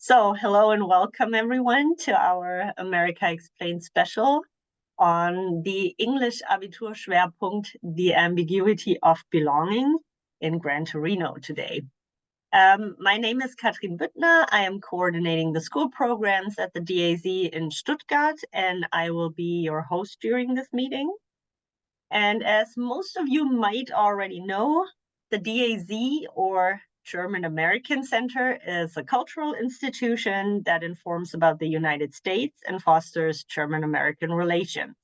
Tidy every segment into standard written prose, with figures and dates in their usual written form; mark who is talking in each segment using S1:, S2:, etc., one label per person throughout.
S1: Hello and welcome everyone to our America Explained special on the English Abitur Schwerpunkt, the Ambiguity of Belonging in Gran Torino today. My name is Katrin Büttner. I am coordinating the school programs at the DAZ in Stuttgart, and I will be your host during this meeting. And as most of you might already know, the DAZ, or German American Center, is a cultural institution that informs about the United States and fosters German-American relations.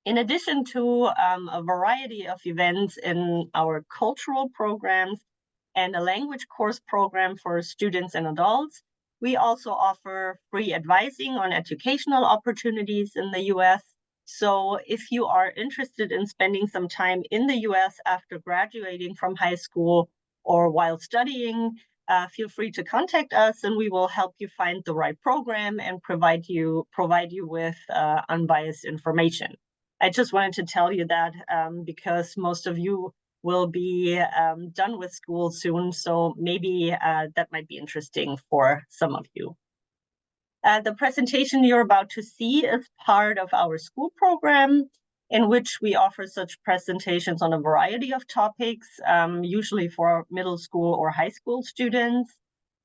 S1: In addition to a variety of events in our cultural programs and a language course program for students and adults, we also offer free advising on educational opportunities in the US. So if you are interested in spending some time in the US after graduating from high school or while studying, feel free to contact us and we will help you find the right program and provide you with unbiased information. I just wanted to tell you that because most of you will be done with school soon, so maybe that might be interesting for some of you. The presentation you're about to see is part of our school program, in which we offer such presentations on a variety of topics, usually for middle school or high school students.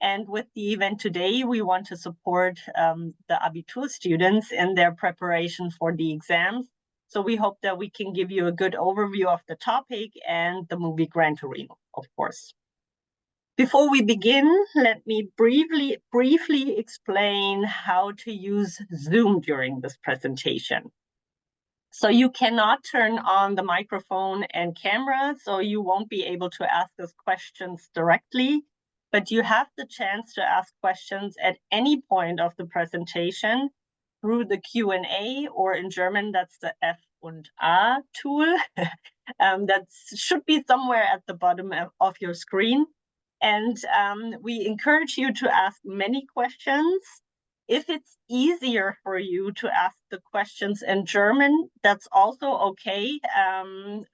S1: And with the event today, we want to support the Abitur students in their preparation for the exams. So we hope that we can give you a good overview of the topic and the movie Gran Torino, of course. Before we begin, let me briefly explain how to use Zoom during this presentation. So you cannot turn on the microphone and camera, so you won't be able to ask us questions directly, but you have the chance to ask questions at any point of the presentation through the Q&A, or in German, that's the F und A tool. That should be somewhere at the bottom of your screen. And we encourage you to ask many questions. If it's easier for you to ask the questions in German, that's also okay.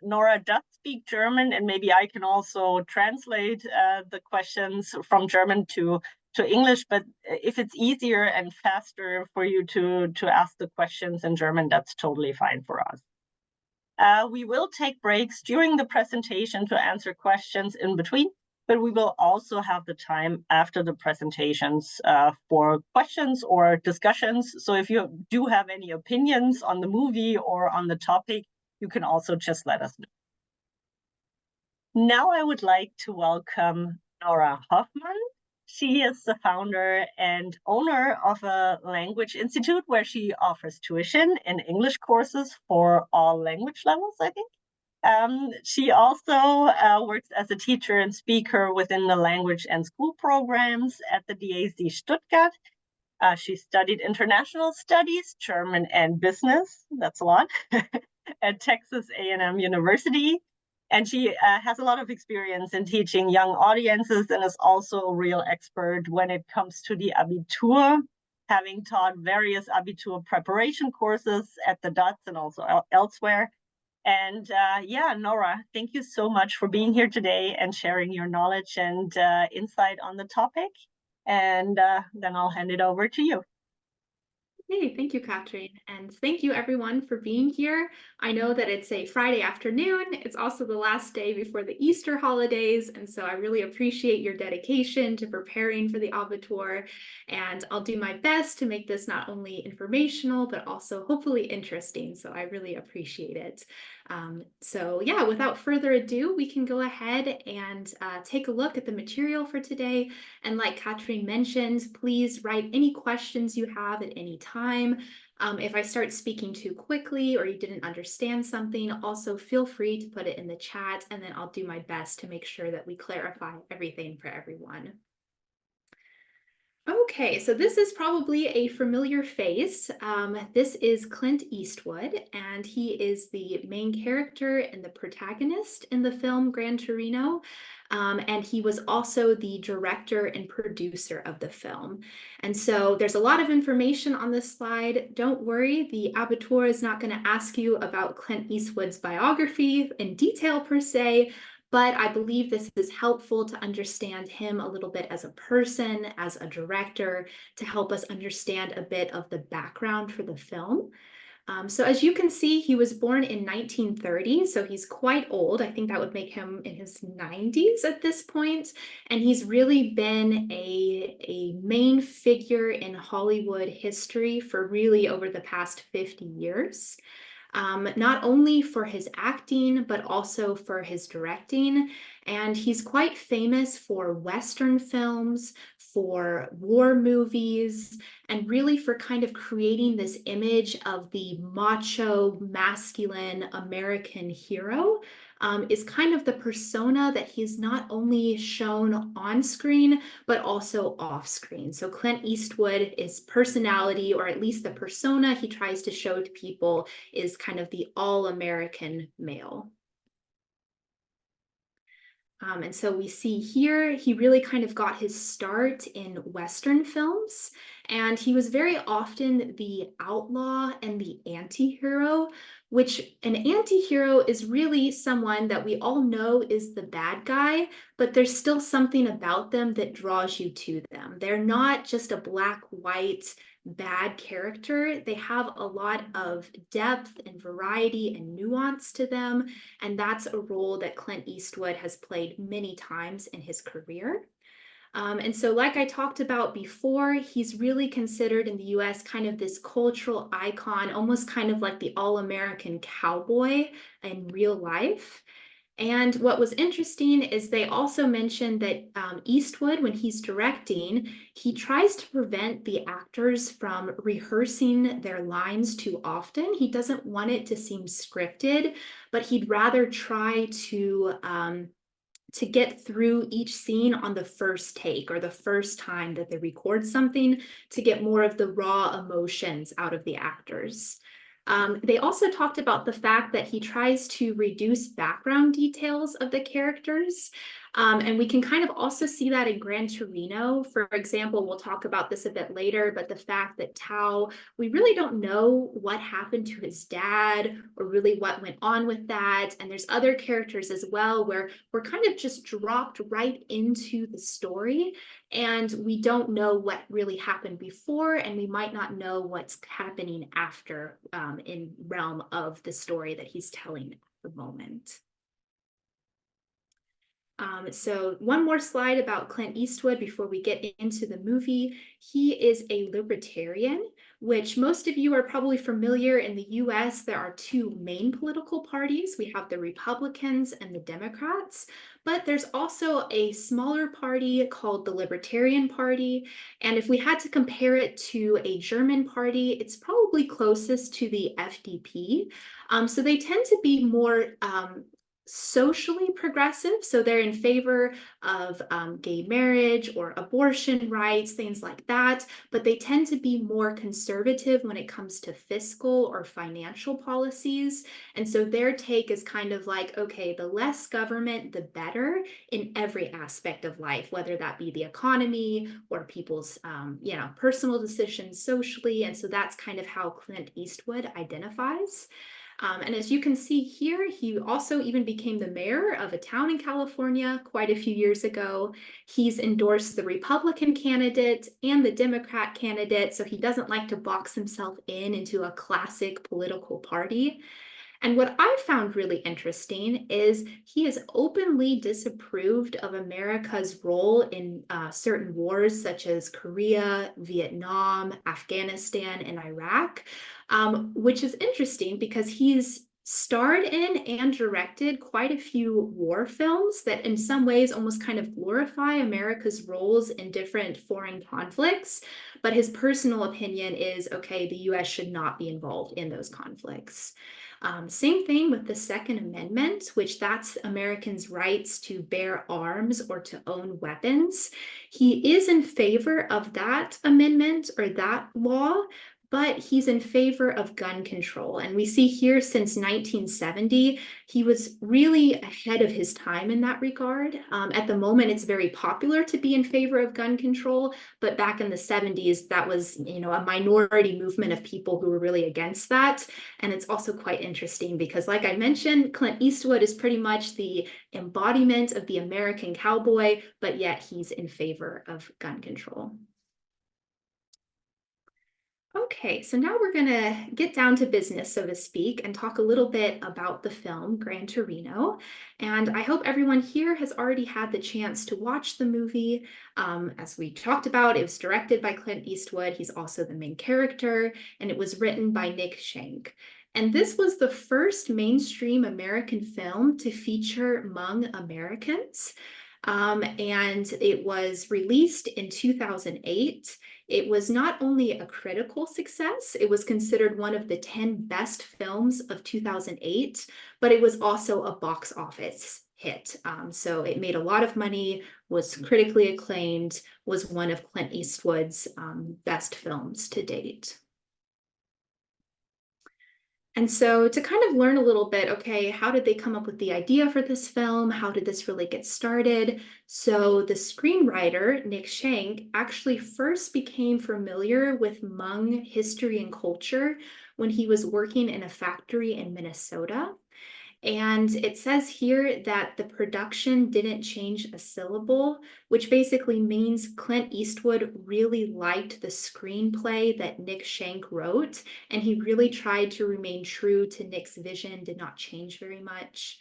S1: Nora does speak German, and maybe I can also translate the questions from German to English, but if it's easier and faster for you to ask the questions in German, that's totally fine for us. We will take breaks during the presentation to answer questions in between, but we will also have the time after the presentations for questions or discussions. So if you do have any opinions on the movie or on the topic, you can also just let us know. Now I would like to welcome Nora Hoffmann. She is the founder and owner of a language institute where she offers tuition and English courses for all language levels, I think. She also works as a teacher and speaker within the language and school programs at the DAZ Stuttgart. She studied international studies, German and business, that's a lot, at Texas A&M University. And she has a lot of experience in teaching young audiences and is also a real expert when it comes to the Abitur, having taught various Abitur preparation courses at the DAZ and also elsewhere. And yeah, Nora, thank you so much for being here today and sharing your knowledge and insight on the topic. And then I'll hand it over to you.
S2: Hey, thank you, Katrin, and thank you everyone for being here. I know that it's a Friday afternoon. It's also the last day before the Easter holidays, and so I really appreciate your dedication to preparing for the Abitur, and I'll do my best to make this not only informational, but also hopefully interesting, so I really appreciate it. So yeah, without further ado, we can go ahead and take a look at the material for today. And like Katrin mentioned, please write any questions you have at any time. If I start speaking too quickly or you didn't understand something, also feel free to put it in the chat, and then I'll do my best to make sure that we clarify everything for everyone. Okay, so this is probably a familiar face. This is Clint Eastwood, and he is the main character and the protagonist in the film Gran Torino. And he was also the director and producer of the film. And so there's a lot of information on this slide. Don't worry, the Abitur is not going to ask you about Clint Eastwood's biography in detail per se, but I believe this is helpful to understand him a little bit as a person, as a director, to help us understand a bit of the background for the film. So as you can see, he was born in 1930, so he's quite old. I think that would make him in his 90s at this point. And he's really been a main figure in Hollywood history for really over the past 50 years. Not only for his acting, but also for his directing. And he's quite famous for Western films, for war movies, and really for kind of creating this image of the macho, masculine American hero. Is kind of the persona that he's not only shown on screen, but also off screen. So Clint Eastwood is personality, or at least the persona he tries to show to people, is kind of the all-American male. And so we see here, he really kind of got his start in Western films, and he was very often the outlaw and the anti-hero, which an anti-hero is really someone that we all know is the bad guy, but there's still something about them that draws you to them. They're not just a black, white, bad character. They have a lot of depth and variety and nuance to them. And that's a role that Clint Eastwood has played many times in his career. And so, like I talked about before, he's really considered in the US kind of this cultural icon, almost kind of like the all-American cowboy in real life. And what was interesting is they also mentioned that Eastwood, when he's directing, he tries to prevent the actors from rehearsing their lines too often. He doesn't want it to seem scripted, but he'd rather try to get through each scene on the first take or the first time that they record something, to get more of the raw emotions out of the actors. They also talked about the fact that he tries to reduce background details of the characters. And we can kind of also see that in Gran Torino. For example, we'll talk about this a bit later, but the fact that Thao, we really don't know what happened to his dad or really what went on with that. And there's other characters as well where we're kind of just dropped right into the story, and we don't know what really happened before, and we might not know what's happening after in realm of the story that he's telling at the moment. So one more slide about Clint Eastwood before we get into the movie. He is a libertarian, which most of you are probably familiar. In the US, there are two main political parties. We have the Republicans and the Democrats, but there's also a smaller party called the Libertarian Party. And if we had to compare it to a German party, it's probably closest to the FDP. So they tend to be more socially progressive. So they're in favor of gay marriage or abortion rights, things like that. But they tend to be more conservative when it comes to fiscal or financial policies. And so their take is kind of like, okay, the less government, the better in every aspect of life, whether that be the economy or people's personal decisions socially. And so that's kind of how Clint Eastwood identifies. And as you can see here, he also even became the mayor of a town in California quite a few years ago. He's endorsed the Republican candidate and the Democrat candidate, so he doesn't like to box himself into a classic political party. And what I found really interesting is he has openly disapproved of America's role in certain wars such as Korea, Vietnam, Afghanistan, and Iraq, which is interesting because he's starred in and directed quite a few war films that in some ways almost kind of glorify America's roles in different foreign conflicts. But his personal opinion is, okay, the US should not be involved in those conflicts. Same thing with the Second Amendment, which that's Americans' rights to bear arms or to own weapons. He is in favor of that amendment or that law, but he's in favor of gun control. And we see here since 1970, he was really ahead of his time in that regard. At the moment, it's very popular to be in favor of gun control, but back in the 70s, that was, a minority movement of people who were really against that. And it's also quite interesting because, like I mentioned, Clint Eastwood is pretty much the embodiment of the American cowboy, but yet he's in favor of gun control. Okay, so now we're going to get down to business, so to speak, and talk a little bit about the film Gran Torino. And I hope everyone here has already had the chance to watch the movie. As we talked about, it was directed by Clint Eastwood. He's also the main character, and it was written by Nick Schenk. And this was the first mainstream American film to feature Hmong Americans. And it was released in 2008. It was not only a critical success, it was considered one of the 10 best films of 2008, but it was also a box office hit. So it made a lot of money, was critically acclaimed, was one of Clint Eastwood's best films to date. And so to kind of learn a little bit, okay, how did they come up with the idea for this film? How did this really get started? So the screenwriter, Nick Schenk, actually first became familiar with Hmong history and culture when he was working in a factory in Minnesota. And it says here that the production didn't change a syllable, which basically means Clint Eastwood really liked the screenplay that Nick Schenk wrote, and he really tried to remain true to Nick's vision, did not change very much.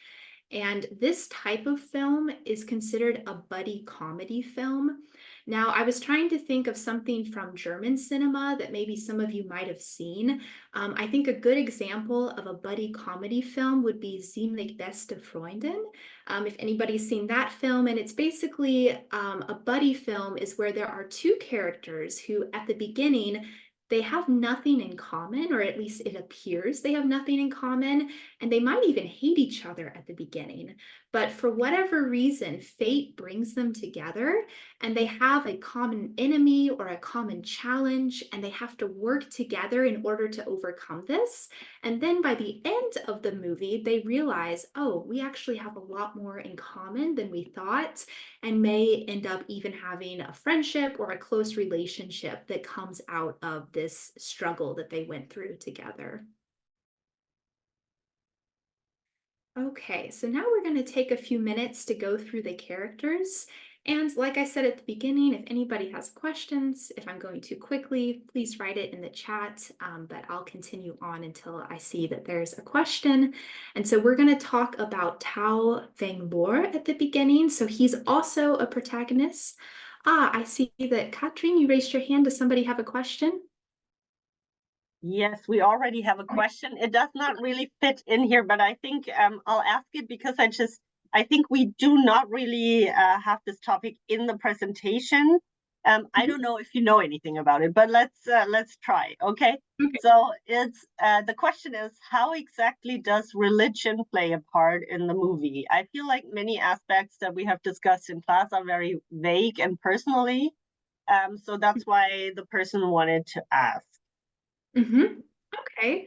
S2: And this type of film is considered a buddy comedy film. Now, I was trying to think of something from German cinema that maybe some of you might have seen. I think a good example of a buddy comedy film would be Ziemlich Beste Freundin. If anybody's seen that film, and it's basically a buddy film is where there are two characters who at the beginning, they have nothing in common, or at least it appears they have nothing in common, and they might even hate each other at the beginning. But for whatever reason, fate brings them together, and they have a common enemy or a common challenge, and they have to work together in order to overcome this. And then by the end of the movie, they realize, oh, we actually have a lot more in common than we thought, and may end up even having a friendship or a close relationship that comes out of this struggle that they went through together. Okay, so now we're going to take a few minutes to go through the characters. And like I said at the beginning, if anybody has questions, if I'm going too quickly, please write it in the chat, but I'll continue on until I see that there's a question. And so we're going to talk about Thao Vang Bor at the beginning. So he's also a protagonist. I see that Katrin, you raised your hand. Does somebody have a question?
S1: Yes, we already have a question. It does not really fit in here, but I think I'll ask it because I think we do not really have this topic in the presentation. I don't know if you know anything about it, but let's try, okay? So it's the question is, how exactly does religion play a part in the movie? I feel like many aspects that we have discussed in class are very vague and personally, so that's why the person wanted to ask.
S2: Okay.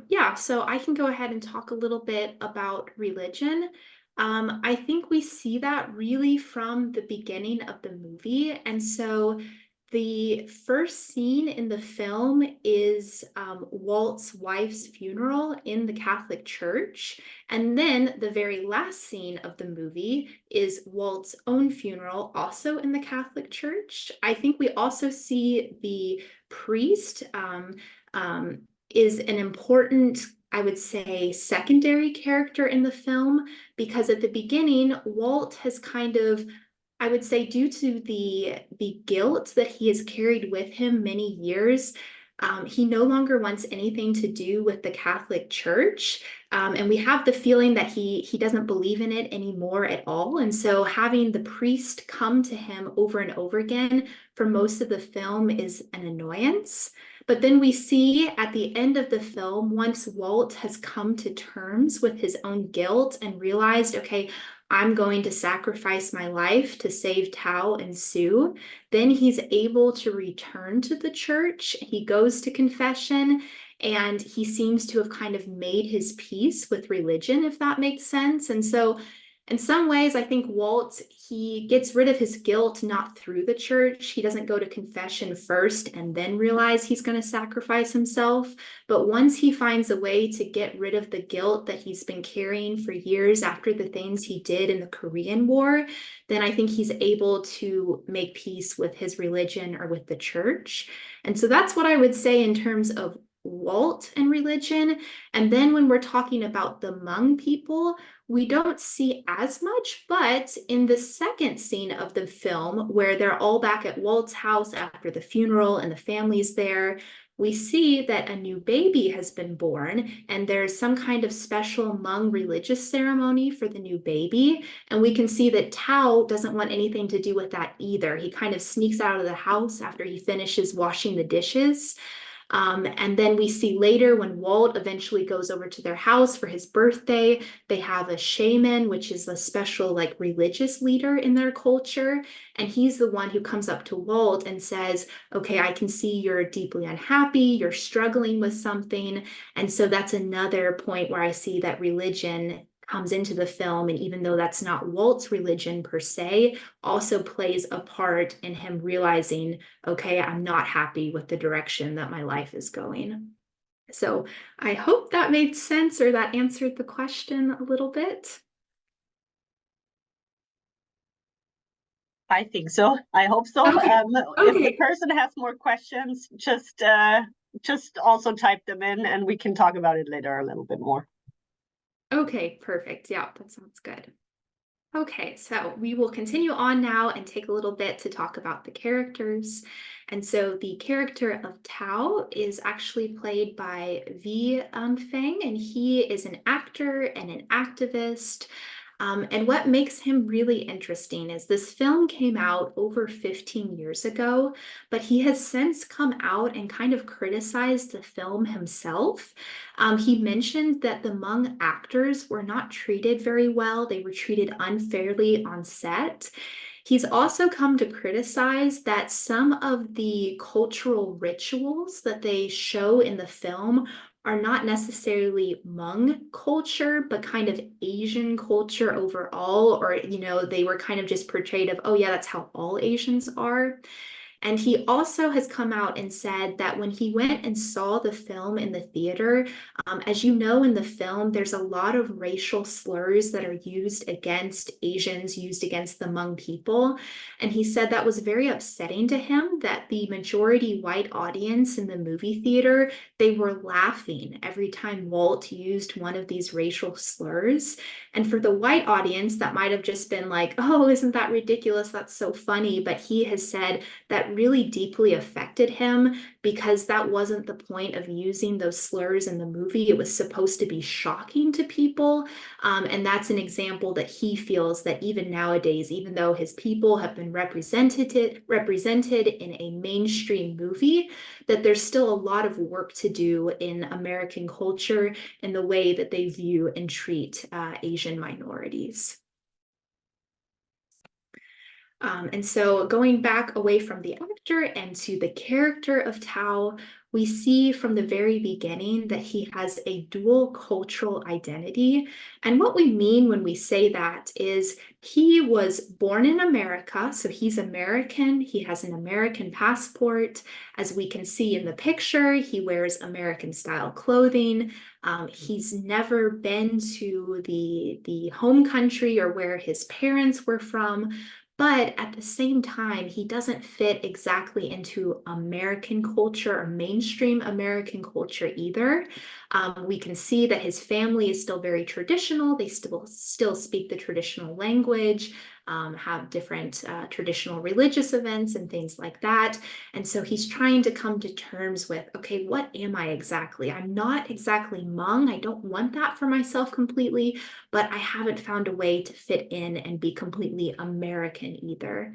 S2: Yeah, so I can go ahead and talk a little bit about religion. I think we see that really from the beginning of the movie. And so the first scene in the film is Walt's wife's funeral in the Catholic Church. And then the very last scene of the movie is Walt's own funeral, also in the Catholic Church. I think we also see the priest is an important, I would say, secondary character in the film, because at the beginning, Walt has kind of, I would say, due to the guilt that he has carried with him many years, he no longer wants anything to do with the Catholic Church. And we have the feeling that he doesn't believe in it anymore at all. And so having the priest come to him over and over again for most of the film is an annoyance. But then we see at the end of the film, once Walt has come to terms with his own guilt and realized, okay, I'm going to sacrifice my life to save Thao and Sue. Then he's able to return to the church. He goes to confession, and he seems to have kind of made his peace with religion, if that makes sense. And so in some ways, I think Walt, he gets rid of his guilt not through the church. He doesn't go to confession first and then realize he's going to sacrifice himself. But once he finds a way to get rid of the guilt that he's been carrying for years after the things he did in the Korean War, then I think he's able to make peace with his religion or with the church. And so that's what I would say in terms of Walt and religion. And then when we're talking about the Hmong people, we don't see as much, but in the second scene of the film, where they're all back at Walt's house after the funeral and the family's there, we see that a new baby has been born, and there's some kind of special Hmong religious ceremony for the new baby. And we can see that Thao doesn't want anything to do with that either. He kind of sneaks out of the house after he finishes washing the dishes. And then we see later when Walt eventually goes over to their house for his birthday, they have a shaman, which is a special like religious leader in their culture. And he's the one who comes up to Walt and says, okay, I can see you're deeply unhappy, you're struggling with something. And so that's another point where I see that religion comes into the film, and even though that's not Walt's religion per se, also plays a part in him realizing, okay, I'm not happy with the direction that my life is going. So I hope that made sense, or that answered the question a little bit.
S1: I think so. I hope so.
S2: Okay.
S1: If the person has more questions, just also type them in, and we can talk about it later a little bit more.
S2: Okay, perfect. Yeah, that sounds good. Okay, so we will continue on now and take a little bit to talk about the characters. And so the character of Thao is actually played by V. Feng, and he is an actor and an activist. And what makes him really interesting is this film came out over 15 years ago, but he has since come out and kind of criticized the film himself. He mentioned that the Hmong actors were not treated very well. They were treated unfairly on set. He's also come to criticize that some of the cultural rituals that they show in the film are not necessarily Hmong culture, but kind of Asian culture overall, or, they were kind of just portrayed of, oh yeah, that's how all Asians are. And he also has come out and said that when he went and saw the film in the theater, as you know, in the film, there's a lot of racial slurs that are used against Asians, used against the Hmong people. And he said that was very upsetting to him, that the majority white audience in the movie theater, they were laughing every time Walt used one of these racial slurs. And for the white audience, that might have just been like, oh, isn't that ridiculous? That's so funny. But he has said that really deeply affected him, because that wasn't the point of using those slurs in the movie. It was supposed to be shocking to people. And that's an example that he feels that even nowadays, even though his people have been represented in a mainstream movie, that there's still a lot of work to do in American culture in the way that they view and treat Asian minorities. And so going back away from the actor and to the character of Thao, we see from the very beginning that he has a dual cultural identity. And what we mean when we say that is he was born in America, so he's American, he has an American passport. As we can see in the picture, he wears American style clothing. He's never been to the home country or where his parents were from. But at the same time, he doesn't fit exactly into American culture or mainstream American culture either. We can see that his family is still very traditional. They still speak the traditional language, have different traditional religious events and things like that. And so he's trying to come to terms with, okay, what am I exactly? I'm not exactly Hmong. I don't want that for myself completely, but I haven't found a way to fit in and be completely American either.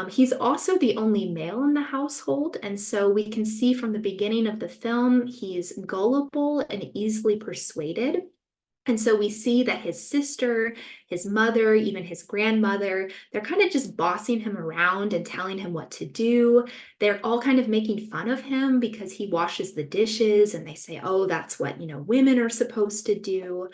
S2: He's also the only male in the household, and so we can see from the beginning of the film, he's gullible and easily persuaded. And so we see that his sister, his mother, even his grandmother, they're kind of just bossing him around and telling him what to do. They're all kind of making fun of him because he washes the dishes, and they say, oh, that's what, women are supposed to do.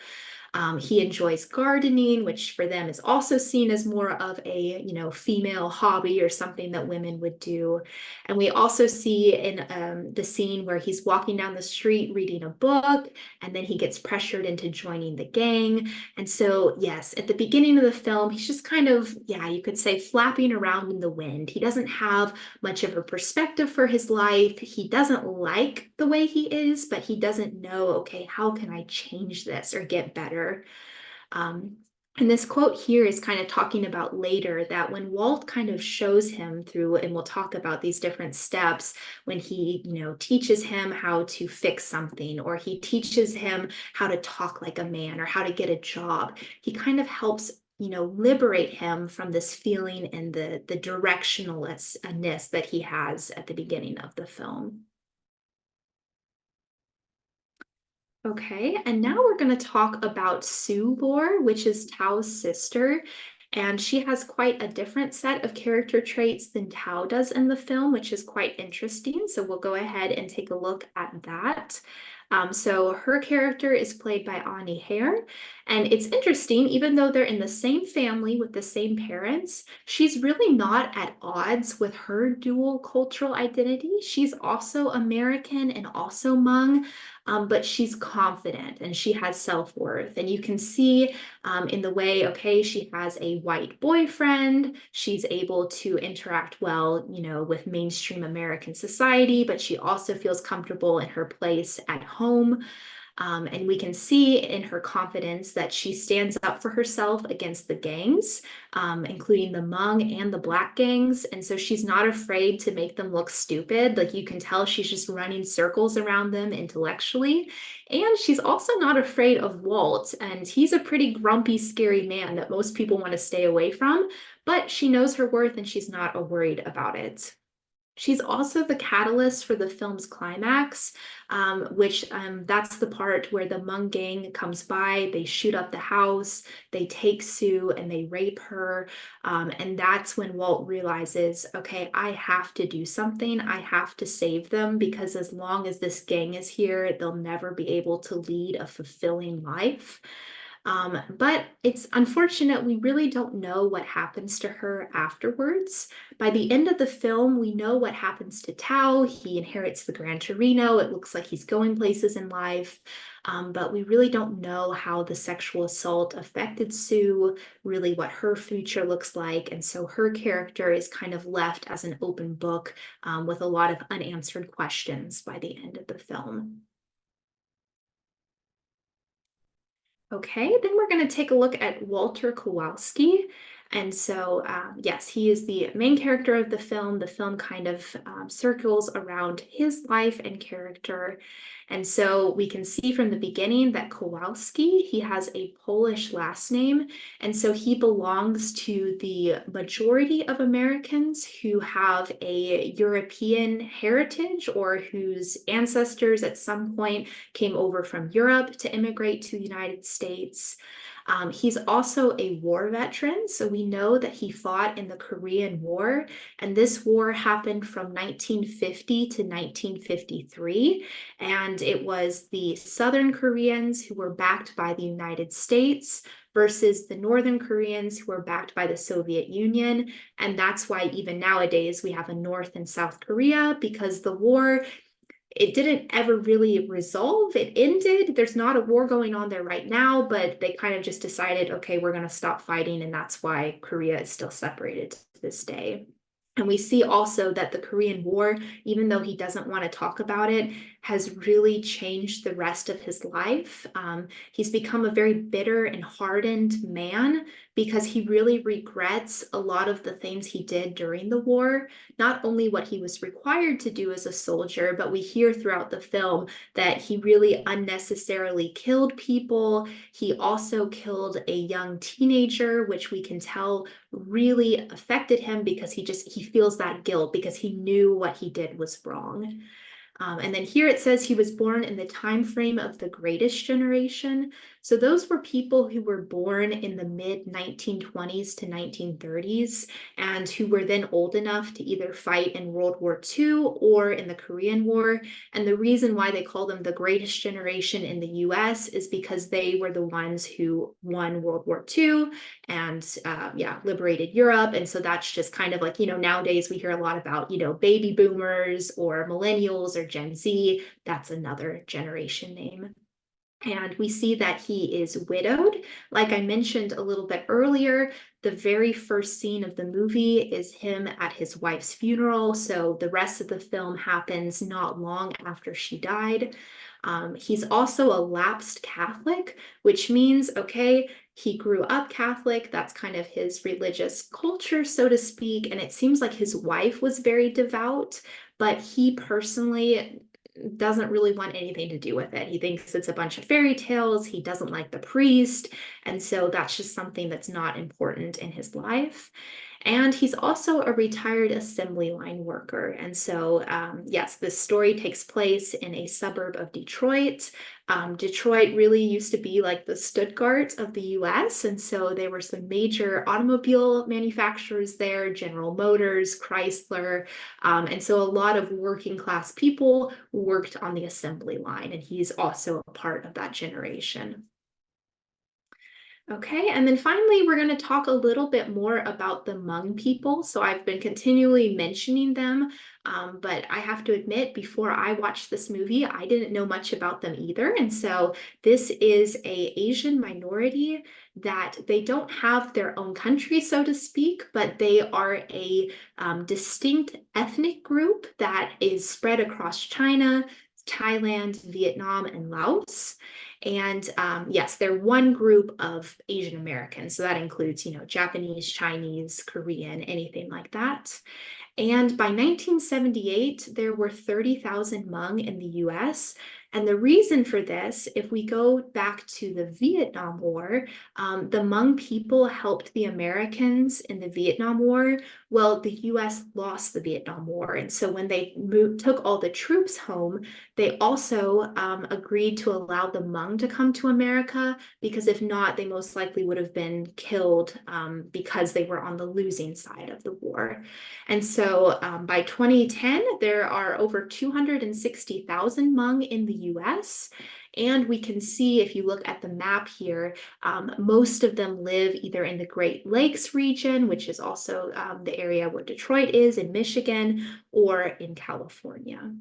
S2: He enjoys gardening, which for them is also seen as more of a, female hobby or something that women would do. And we also see in the scene where he's walking down the street reading a book, and then he gets pressured into joining the gang. And so, yes, at the beginning of the film, he's just kind of, you could say flapping around in the wind. He doesn't have much of a perspective for his life. He doesn't like the way he is, but he doesn't know, okay, how can I change this or get better? And this quote here is kind of talking about later that when Walt kind of shows him through, and we'll talk about these different steps, when he, teaches him how to fix something, or he teaches him how to talk like a man or how to get a job, he kind of helps liberate him from this feeling and the directionlessness that he has at the beginning of the film. Okay, and now we're going to talk about Sue Lore, which is Tao's sister. And she has quite a different set of character traits than Thao does in the film, which is quite interesting. So we'll go ahead and take a look at that. So her character is played by Ani Hare, and it's interesting, even though they're in the same family with the same parents, she's really not at odds with her dual cultural identity. She's also American and also Hmong, but she's confident and she has self-worth. And you can see in the way, okay, she has a white boyfriend, she's able to interact well, with mainstream American society, but she also feels comfortable in her place at home. And we can see in her confidence that she stands up for herself against the gangs, including the Hmong and the Black gangs. And so she's not afraid to make them look stupid. Like, you can tell she's just running circles around them intellectually. And she's also not afraid of Walt. And he's a pretty grumpy, scary man that most people want to stay away from. But she knows her worth and she's not worried about it. She's also the catalyst for the film's climax, which that's the part where the Hmong gang comes by, they shoot up the house, they take Sue and they rape her. And that's when Walt realizes, okay, I have to do something. I have to save them, because as long as this gang is here, they'll never be able to lead a fulfilling life. But it's unfortunate, we really don't know what happens to her afterwards. By the end of the film, we know what happens to Thao. He inherits the Gran Torino. It looks like he's going places in life, but we really don't know how the sexual assault affected Sue, really what her future looks like. And so her character is kind of left as an open book with a lot of unanswered questions by the end of the film. Okay, then we're going to take a look at Walter Kowalski. And so, yes, he is the main character of the film. The film kind of circles around his life and character. And so we can see from the beginning that Kowalski, he has a Polish last name. And so he belongs to the majority of Americans who have a European heritage, or whose ancestors at some point came over from Europe to immigrate to the United States. He's also a war veteran, so we know that he fought in the Korean War, and this war happened from 1950 to 1953, and it was the Southern Koreans who were backed by the United States versus the Northern Koreans who were backed by the Soviet Union. And that's why even nowadays we have a North and South Korea, because the war, it didn't ever really resolve. It ended. There's not a war going on there right now, but they kind of just decided, okay, we're going to stop fighting. And that's why Korea is still separated to this day. And we see also that the Korean War, even though he doesn't want to talk about it, has really changed the rest of his life. He's become a very bitter and hardened man, because he really regrets a lot of the things he did during the war, not only what he was required to do as a soldier, but we hear throughout the film that he really unnecessarily killed people. He also killed a young teenager, which we can tell really affected him, because he feels that guilt because he knew what he did was wrong. And then here it says he was born in the time frame of the greatest generation. So those were people who were born in the mid-1920s to 1930s and who were then old enough to either fight in World War II or in the Korean War. And the reason why they call them the greatest generation in the US is because they were the ones who won World War II and liberated Europe. And so that's just kind of like, nowadays we hear a lot about, baby boomers or millennials or Gen Z. That's another generation name. And we see that he is widowed. Like I mentioned a little bit earlier, the very first scene of the movie is him at his wife's funeral. So the rest of the film happens not long after she died. He's also a lapsed Catholic, which means, okay, he grew up Catholic. That's kind of his religious culture, so to speak. And it seems like his wife was very devout, but he personally doesn't really want anything to do with it. He thinks it's a bunch of fairy tales. He doesn't like the priest. And so that's just something that's not important in his life. And he's also a retired assembly line worker. And so, yes, this story takes place in a suburb of Detroit. Detroit really used to be like the Stuttgart of the US. And so there were some major automobile manufacturers there, General Motors, Chrysler. And so a lot of working class people worked on the assembly line. And he's also a part of that generation. Okay, and then finally, we're going to talk a little bit more about the Hmong people. So I've been continually mentioning them, but I have to admit, before I watched this movie, I didn't know much about them either. And so this is an Asian minority that they don't have their own country, so to speak, but they are a distinct ethnic group that is spread across China, Thailand, Vietnam, and Laos. And yes, they're one group of Asian Americans. So that includes, Japanese, Chinese, Korean, anything like that. And by 1978, there were 30,000 Hmong in the US. And the reason for this, if we go back to the Vietnam War, the Hmong people helped the Americans in the Vietnam War. Well, the US lost the Vietnam War. And so when they took all the troops home, they also agreed to allow the Hmong to come to America, because if not, they most likely would have been killed because they were on the losing side of the war. And so by 2010, there are over 260,000 Hmong in the US. And we can see, if you look at the map here, most of them live either in the Great Lakes region, which is also the area where Detroit is in Michigan, or in California.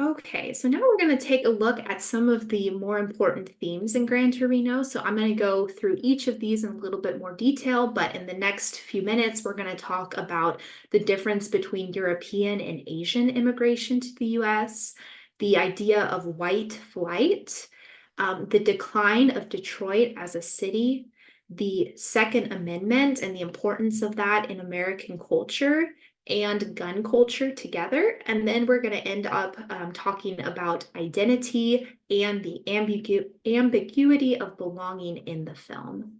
S2: Okay, so now we're going to take a look at some of the more important themes in Gran Torino. So I'm going to go through each of these in a little bit more detail, but in the next few minutes, we're going to talk about the difference between European and Asian immigration to the US, the idea of white flight, the decline of Detroit as a city, the Second Amendment and the importance of that in American culture, and gun culture together. And then we're going to end up talking about identity and the ambiguity of belonging in the film.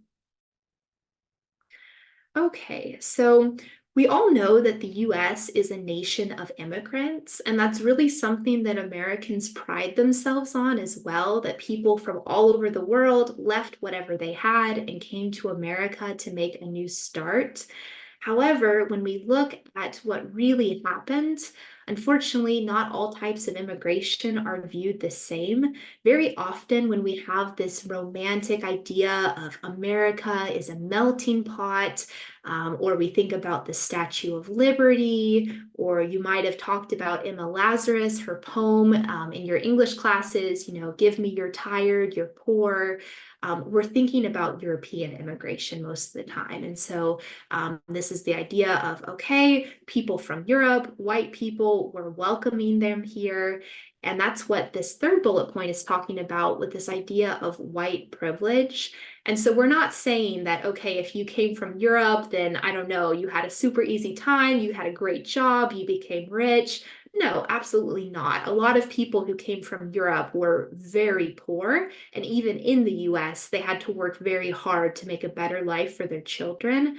S2: Okay, so we all know that the US is a nation of immigrants, and that's really something that Americans pride themselves on as well, that people from all over the world left whatever they had and came to America to make a new start. However, when we look at what really happened, unfortunately, not all types of immigration are viewed the same. Very often, when we have this romantic idea of America is a melting pot, or we think about the Statue of Liberty, or you might have talked about Emma Lazarus, her poem in your English classes, give me you're tired, you're poor. We're thinking about European immigration most of the time. And so this is the idea of, okay, people from Europe, white people, we're welcoming them here. And that's what this third bullet point is talking about with this idea of white privilege. And so we're not saying that, okay, if you came from Europe, then I don't know, you had a super easy time, you had a great job, you became rich. No, absolutely not. A lot of people who came from Europe were very poor. And even in the US, they had to work very hard to make a better life for their children.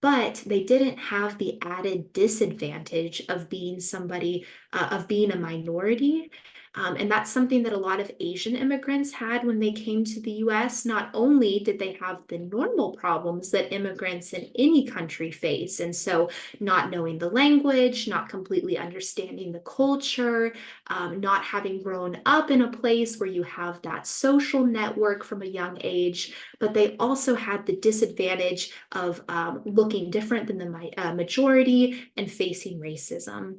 S2: But they didn't have the added disadvantage of being somebody, of being a minority. And that's something that a lot of Asian immigrants had when they came to the US. Not only did they have the normal problems that immigrants in any country face, and so not knowing the language, not completely understanding the culture, not having grown up in a place where you have that social network from a young age, but they also had the disadvantage of looking different than the majority and facing racism.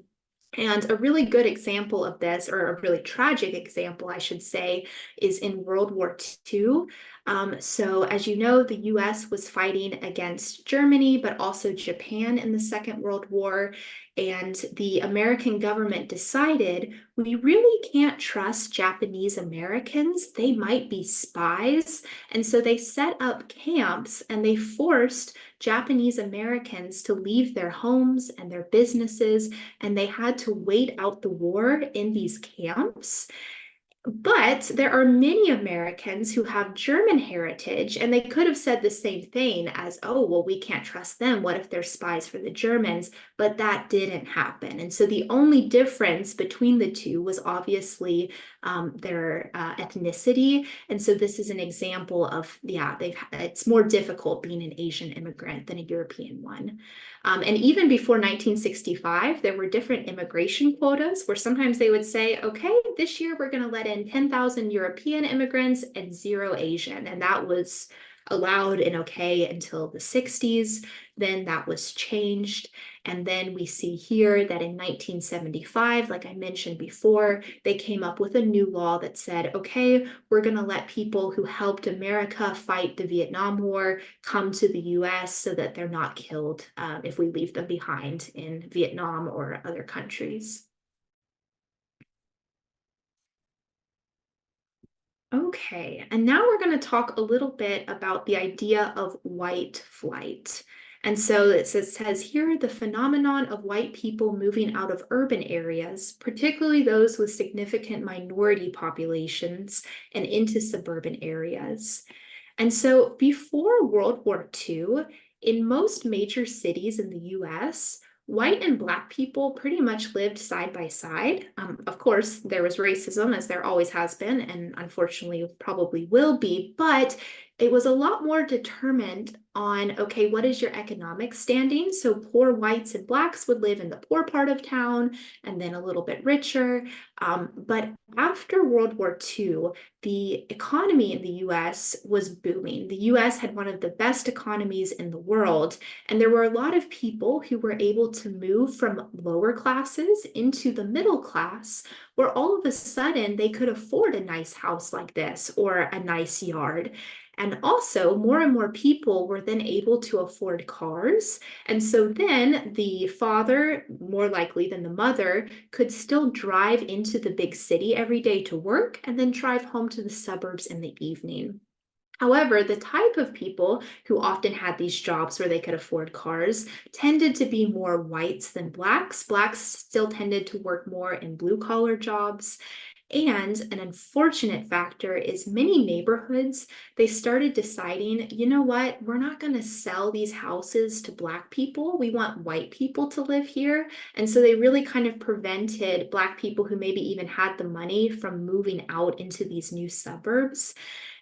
S2: And a really good example of this, or a really tragic example, I should say, is in World War II. So as you know, the US was fighting against Germany, but also Japan in the Second World War. And the American government decided we really can't trust Japanese Americans. They might be spies. And so they set up camps and they forced Japanese Americans to leave their homes and their businesses, and they had to wait out the war in these camps. But there are many Americans who have German heritage, and they could have said the same thing as, oh, well, we can't trust them. What if they're spies for the Germans? But that didn't happen. And so the only difference between the two was obviously their ethnicity. And so this is an example of, yeah, it's more difficult being an Asian immigrant than a European one. And even before 1965, there were different immigration quotas where sometimes they would say, okay, this year we're going to let in 10,000 European immigrants and 0 Asian. And that was allowed and okay until the 60s. Then that was changed. And then we see here that in 1975, like I mentioned before, they came up with a new law that said, okay, we're going to let people who helped America fight the Vietnam War come to the US so that they're not killed if we leave them behind in Vietnam or other countries. Okay, and now we're going to talk a little bit about the idea of white flight. And so it says here, the phenomenon of white people moving out of urban areas, particularly those with significant minority populations, and into suburban areas. And so before World War II, in most major cities in the US, white and Black people pretty much lived side by side. Of course, there was racism, as there always has been, and unfortunately probably will be, but it was a lot more determined on, okay, what is your economic standing? So poor whites and Blacks would live in the poor part of town and then a little bit richer. But after World War II, the economy in the US was booming. The US had one of the best economies in the world, and there were a lot of people who were able to move from lower classes into the middle class, where all of a sudden they could afford a nice house like this or a nice yard. And also, more and more people were then able to afford cars. And so then the father, more likely than the mother, could still drive into the big city every day to work and then drive home to the suburbs in the evening. However, the type of people who often had these jobs where they could afford cars tended to be more whites than Blacks. Blacks still tended to work more in blue-collar jobs. And an unfortunate factor is many neighborhoods, they started deciding, you know what, we're not going to sell these houses to Black people. We want white people to live here. And so they really kind of prevented Black people who maybe even had the money from moving out into these new suburbs.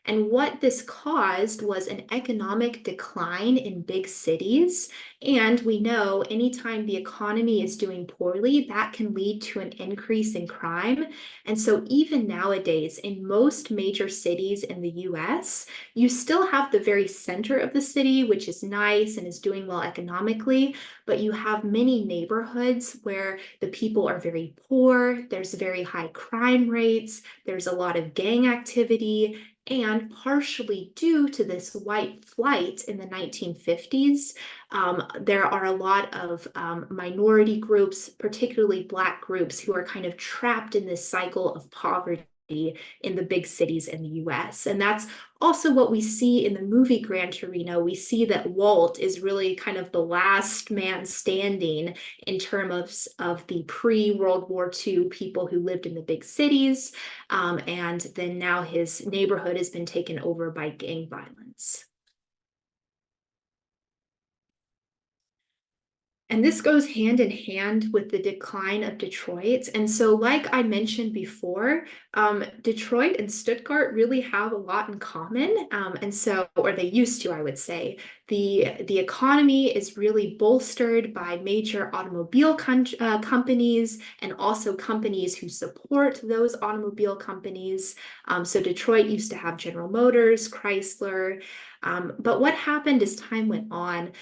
S2: And what this caused was an economic decline in big cities. And we know anytime the economy is doing poorly, that can lead to an increase in crime. And so even nowadays, in most major cities in the US, you still have the very center of the city, which is nice and is doing well economically, but you have many neighborhoods where the people are very poor, there's very high crime rates, there's a lot of gang activity. And partially due to this white flight in the 1950s, there are a lot of minority groups, particularly Black groups, who are kind of trapped in this cycle of poverty in the big cities in the US. And that's also what we see in the movie Gran Torino. We see that Walt is really kind of the last man standing in terms of the pre-World War II people who lived in the big cities. And then now his neighborhood has been taken over by gang violence. And this goes hand in hand with the decline of Detroit. And so, like I mentioned before, Detroit and Stuttgart really have a lot in common. Or they used to, I would say. The economy is really bolstered by major automobile companies and also companies who support those automobile companies. So Detroit used to have General Motors, Chrysler. But what happened as time went on,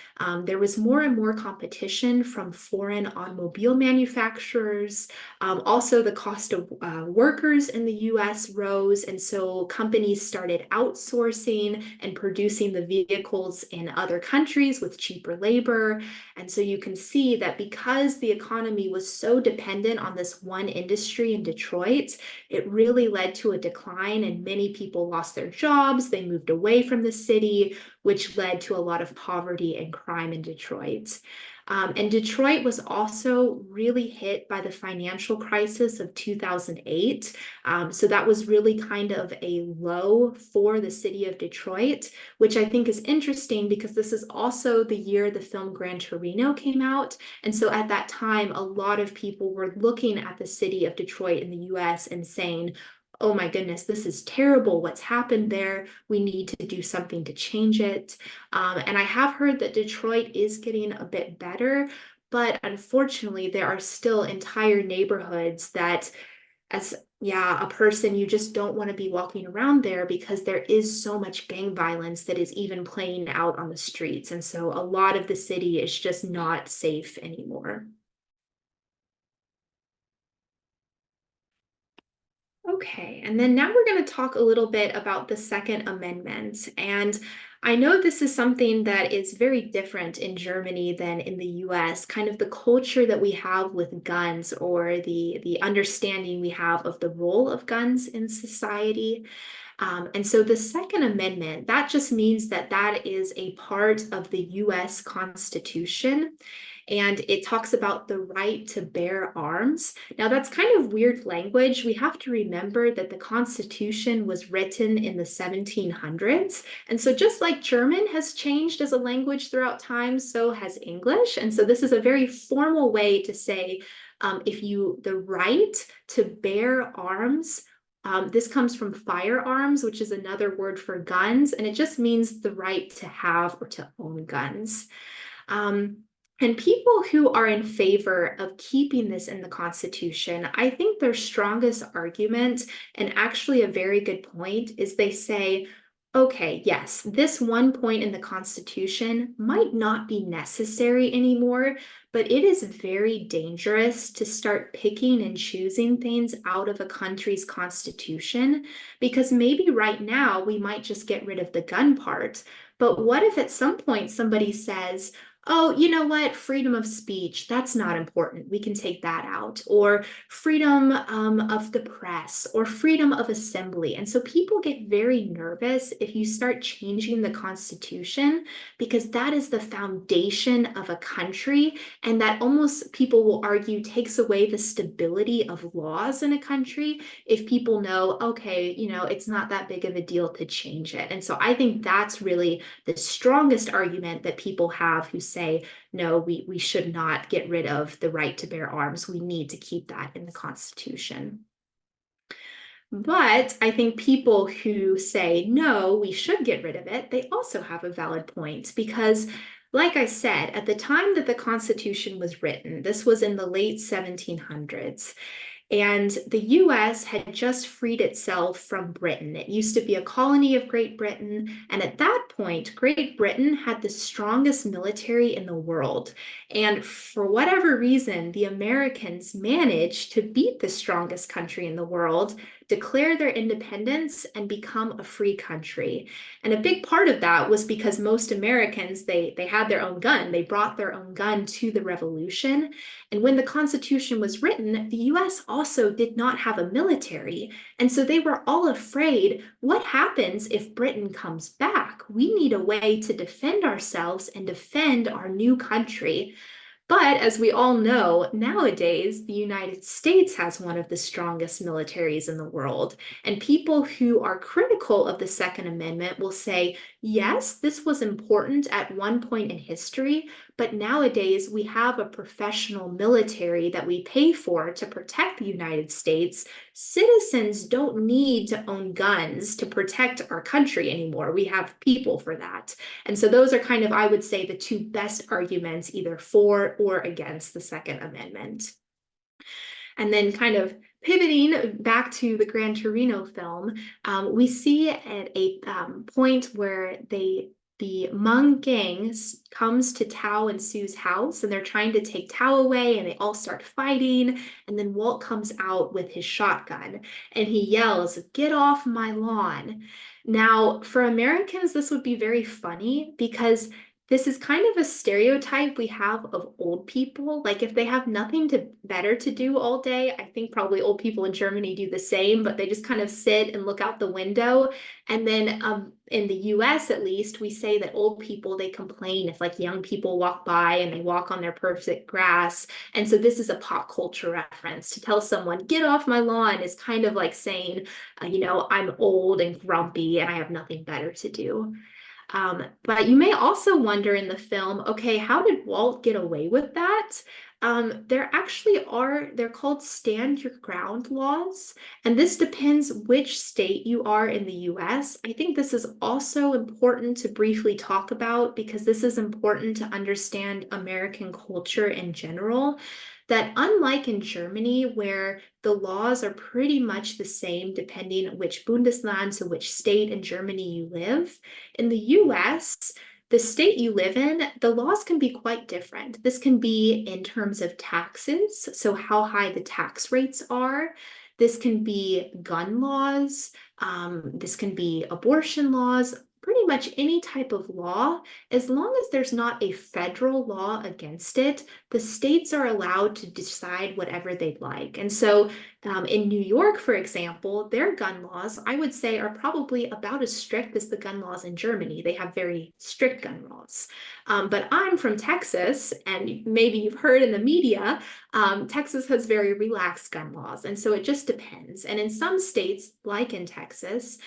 S2: there was more and more competition from foreign automobile manufacturers. Also, the cost of workers in the US rose, and so companies started outsourcing and producing the vehicles in other countries with cheaper labor. And so you can see that because the economy was so dependent on this one industry in Detroit, it really led to a decline, and many people lost their jobs. They moved away from the city, which led to a lot of poverty and crime in Detroit. And Detroit was also really hit by the financial crisis of 2008. So that was really kind of a low for the city of Detroit, which I think is interesting because this is also the year the film Gran Torino came out. And so at that time, a lot of people were looking at the city of Detroit in the US and saying, oh my goodness, this is terrible. What's happened there? We need to do something to change it. And I have heard that Detroit is getting a bit better, but unfortunately, there are still entire neighborhoods that, as a person, you just don't want to be walking around there because there is so much gang violence that is even playing out on the streets. And so a lot of the city is just not safe anymore. Okay, and then now we're going to talk a little bit about the Second Amendment. And I know this is something that is very different in Germany than in the US, kind of the culture that we have with guns, or the understanding we have of the role of guns in society. And so the Second Amendment, that just means that that is a part of the US Constitution. And it talks about the right to bear arms. Now, that's kind of weird language. We have to remember that the Constitution was written in the 1700s. And so just like German has changed as a language throughout time, so has English. And so this is a very formal way to say the right to bear arms. This comes from firearms, which is another word for guns, and it just means the right to have or to own guns. And people who are in favor of keeping this in the Constitution, I think their strongest argument, and actually a very good point, is they say, okay, yes, this one point in the Constitution might not be necessary anymore, but it is very dangerous to start picking and choosing things out of a country's constitution, because maybe right now we might just get rid of the gun part. But what if at some point somebody says, oh, you know what? Freedom of speech, that's not important. We can take that out. Or freedom of the press, or freedom of assembly. And so people get very nervous if you start changing the Constitution, because that is the foundation of a country. And that almost, people will argue, takes away the stability of laws in a country if people know, okay, it's not that big of a deal to change it. And so I think that's really the strongest argument that people have who say, no, we should not get rid of the right to bear arms. We need to keep that in the Constitution. But I think people who say, no, we should get rid of it, they also have a valid point, because like I said, at the time that the Constitution was written, this was in the late 1700s, and the US had just freed itself from Britain. It used to be a colony of Great Britain. And at that point, Great Britain had the strongest military in the world. And for whatever reason, the Americans managed to beat the strongest country in the world, declare their independence, and become a free country. And a big part of that was because most Americans, they had their own gun. They brought their own gun to the revolution. And when the Constitution was written, the US also did not have a military. And so they were all afraid, what happens if Britain comes back? We need a way to defend ourselves and defend our new country. But as we all know, nowadays, the United States has one of the strongest militaries in the world. And people who are critical of the Second Amendment will say, Yes, this was important at one point in history, but nowadays we have a professional military that we pay for to protect the United States. Citizens don't need to own guns to protect our country anymore. We have people for that. And so those are kind of, I would say, the two best arguments either for or against the Second Amendment. And then kind of pivoting back to the Gran Torino film, we see at a point where the Hmong gang comes to Thao and Sue's house, and they're trying to take Thao away, and they all start fighting. And then Walt comes out with his shotgun, and he yells, "Get off my lawn." Now, for Americans, this would be very funny because this is kind of a stereotype we have of old people. Like if they have nothing better to do all day, I think probably old people in Germany do the same, but they just kind of sit and look out the window. And then in the US, at least, we say that old people, they complain if like young people walk by and they walk on their perfect grass. And so this is a pop culture reference. To tell someone, "Get off my lawn," is kind of like saying, I'm old and grumpy and I have nothing better to do. But you may also wonder in the film, okay, how did Walt get away with that? They're called stand your ground laws, and this depends which state you are in the US. I think this is also important to briefly talk about because this is important to understand American culture in general. That unlike in Germany, where the laws are pretty much the same depending on which Bundesland, so which state in Germany you live, in the US, the state you live in, the laws can be quite different. This can be in terms of taxes, so how high the tax rates are. This can be gun laws. This can be abortion laws. Pretty much any type of law, as long as there's not a federal law against it, the states are allowed to decide whatever they'd like. And so in New York, for example, their gun laws, I would say, are probably about as strict as the gun laws in Germany. They have very strict gun laws. But I'm from Texas, and maybe you've heard in the media, Texas has very relaxed gun laws. And so it just depends. And in some states, like in Texas,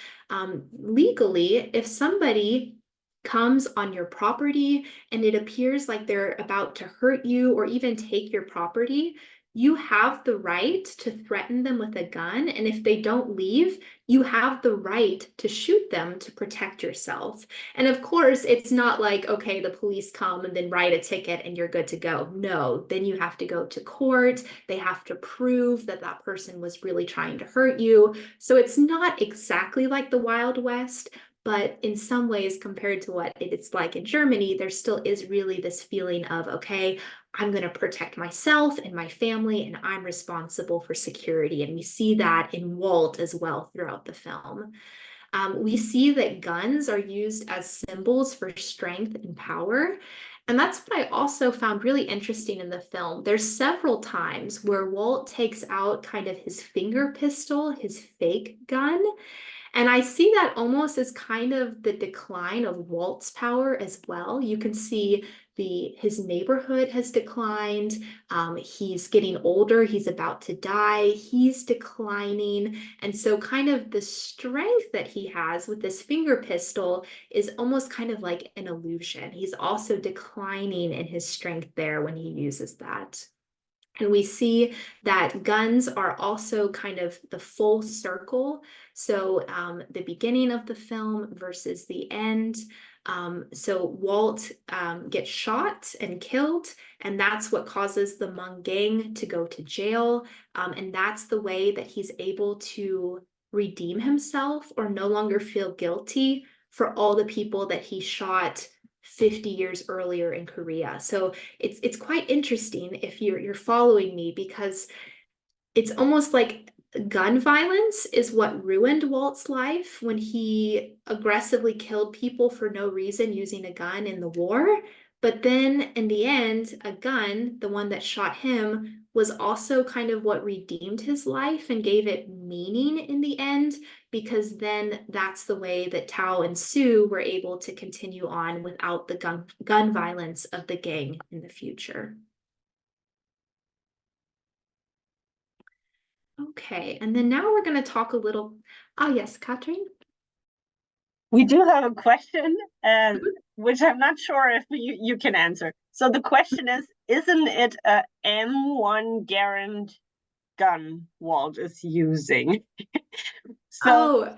S2: legally, if somebody comes on your property and it appears like they're about to hurt you or even take your property, you have the right to threaten them with a gun. And if they don't leave, you have the right to shoot them to protect yourself. And of course, it's not like, okay, the police come and then write a ticket and you're good to go. No, then you have to go to court. They have to prove that that person was really trying to hurt you. So it's not exactly like the Wild West, but in some ways, compared to what it's like in Germany, there still is really this feeling of, okay, I'm going to protect myself and my family, and I'm responsible for security. And we see that in Walt as well throughout the film. We see that guns are used as symbols for strength and power. And that's what I also found really interesting in the film. There's several times where Walt takes out kind of his finger pistol, his fake gun, and I see that almost as kind of the decline of Walt's power as well. You can see his neighborhood has declined. He's getting older. He's about to die. He's declining. And so kind of the strength that he has with this finger pistol is almost kind of like an illusion. He's also declining in his strength there when he uses that. And we see that guns are also kind of the full circle. So the beginning of the film versus the end. So Walt gets shot and killed, and that's what causes the Hmong gang to go to jail. And that's the way that he's able to redeem himself or no longer feel guilty for all the people that he shot 50 years earlier in Korea. So it's quite interesting if you're following me, because it's almost like gun violence is what ruined Walt's life when he aggressively killed people for no reason using a gun in the war. But then in the end, a gun, the one that shot him, was also kind of what redeemed his life and gave it meaning in the end, because then that's the way that Thao and Sue were able to continue on without the gun violence of the gang in the future. Okay, and then now we're going to talk a little. Oh, yes, Katrin?
S1: We do have a question, which I'm not sure if you can answer. So the question is, isn't it a M1 Garand gun Walt is using? So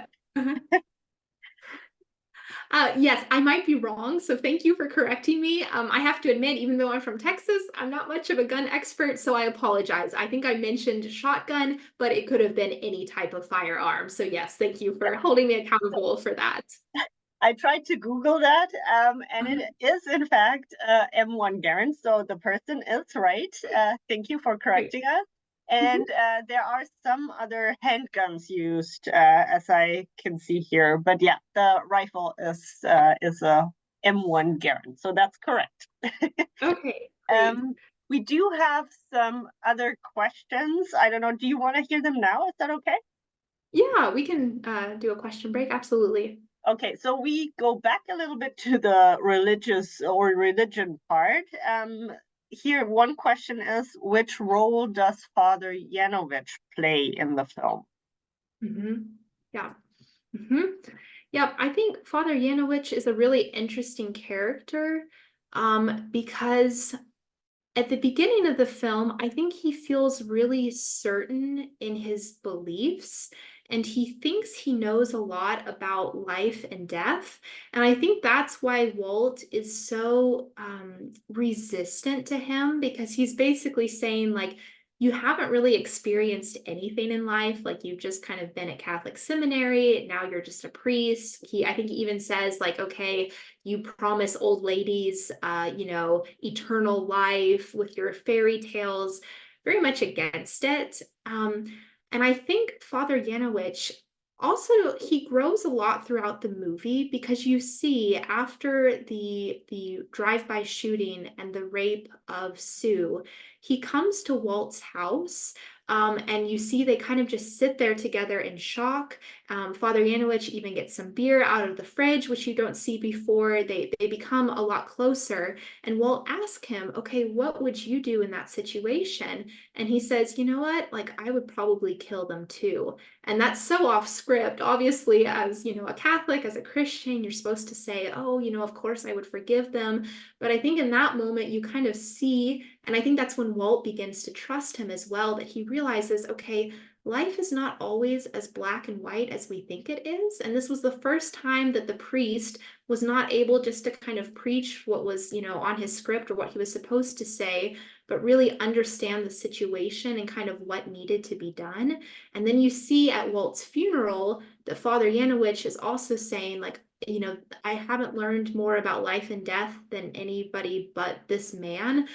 S2: Oh, yes, I might be wrong. So thank you for correcting me. I have to admit, even though I'm from Texas, I'm not much of a gun expert, so I apologize. I think I mentioned shotgun, but it could have been any type of firearm. So yes, thank you for holding me accountable for that.
S1: I tried to Google that, and it is in fact M1 Garand. So the person is right. Thank you for
S2: Great.
S1: correcting us. And there are some other handguns used, as I can see here. But yeah, the rifle is a M1 Garand. So that's correct.
S2: Okay, great.
S1: We do have some other questions. I don't know. Do you want to hear them now? Is that okay?
S2: Yeah, we can do a question break. Absolutely.
S1: Okay, so we go back a little bit to the religious or religion part. Here, one question is, which role does Father Yanovich play in the film?
S2: Yeah. Yep, I think Father Yanowich is a really interesting character because at the beginning of the film, I think he feels really certain in his beliefs and he thinks he knows a lot about life and death. And I think that's why Walt is so resistant to him because he's basically saying, like, you haven't really experienced anything in life. Like, you've just kind of been at Catholic seminary. Now you're just a priest. I think he even says, like, okay, you promise old ladies, eternal life with your fairy tales, very much against it. And I think Father Yanowich also he grows a lot throughout the movie because you see after the drive-by shooting and the rape of Sue, he comes to Walt's house. And you see they kind of just sit there together in shock. Father Yanowich even gets some beer out of the fridge, which you don't see before. They become a lot closer. And Walt asks him, okay, what would you do in that situation? And he says, you know what? Like, I would probably kill them too. And that's so off script. Obviously, as a Catholic, as a Christian, you're supposed to say, oh, of course I would forgive them. But I think in that moment, you kind of see, and I think that's when Walt begins to trust him as well, that he realizes, okay, life is not always as black and white as we think it is. And this was the first time that the priest was not able just to kind of preach what was, on his script or what he was supposed to say, but really understand the situation and kind of what needed to be done. And then you see at Walt's funeral that Father Yanowich is also saying, like, I haven't learned more about life and death than anybody but this man.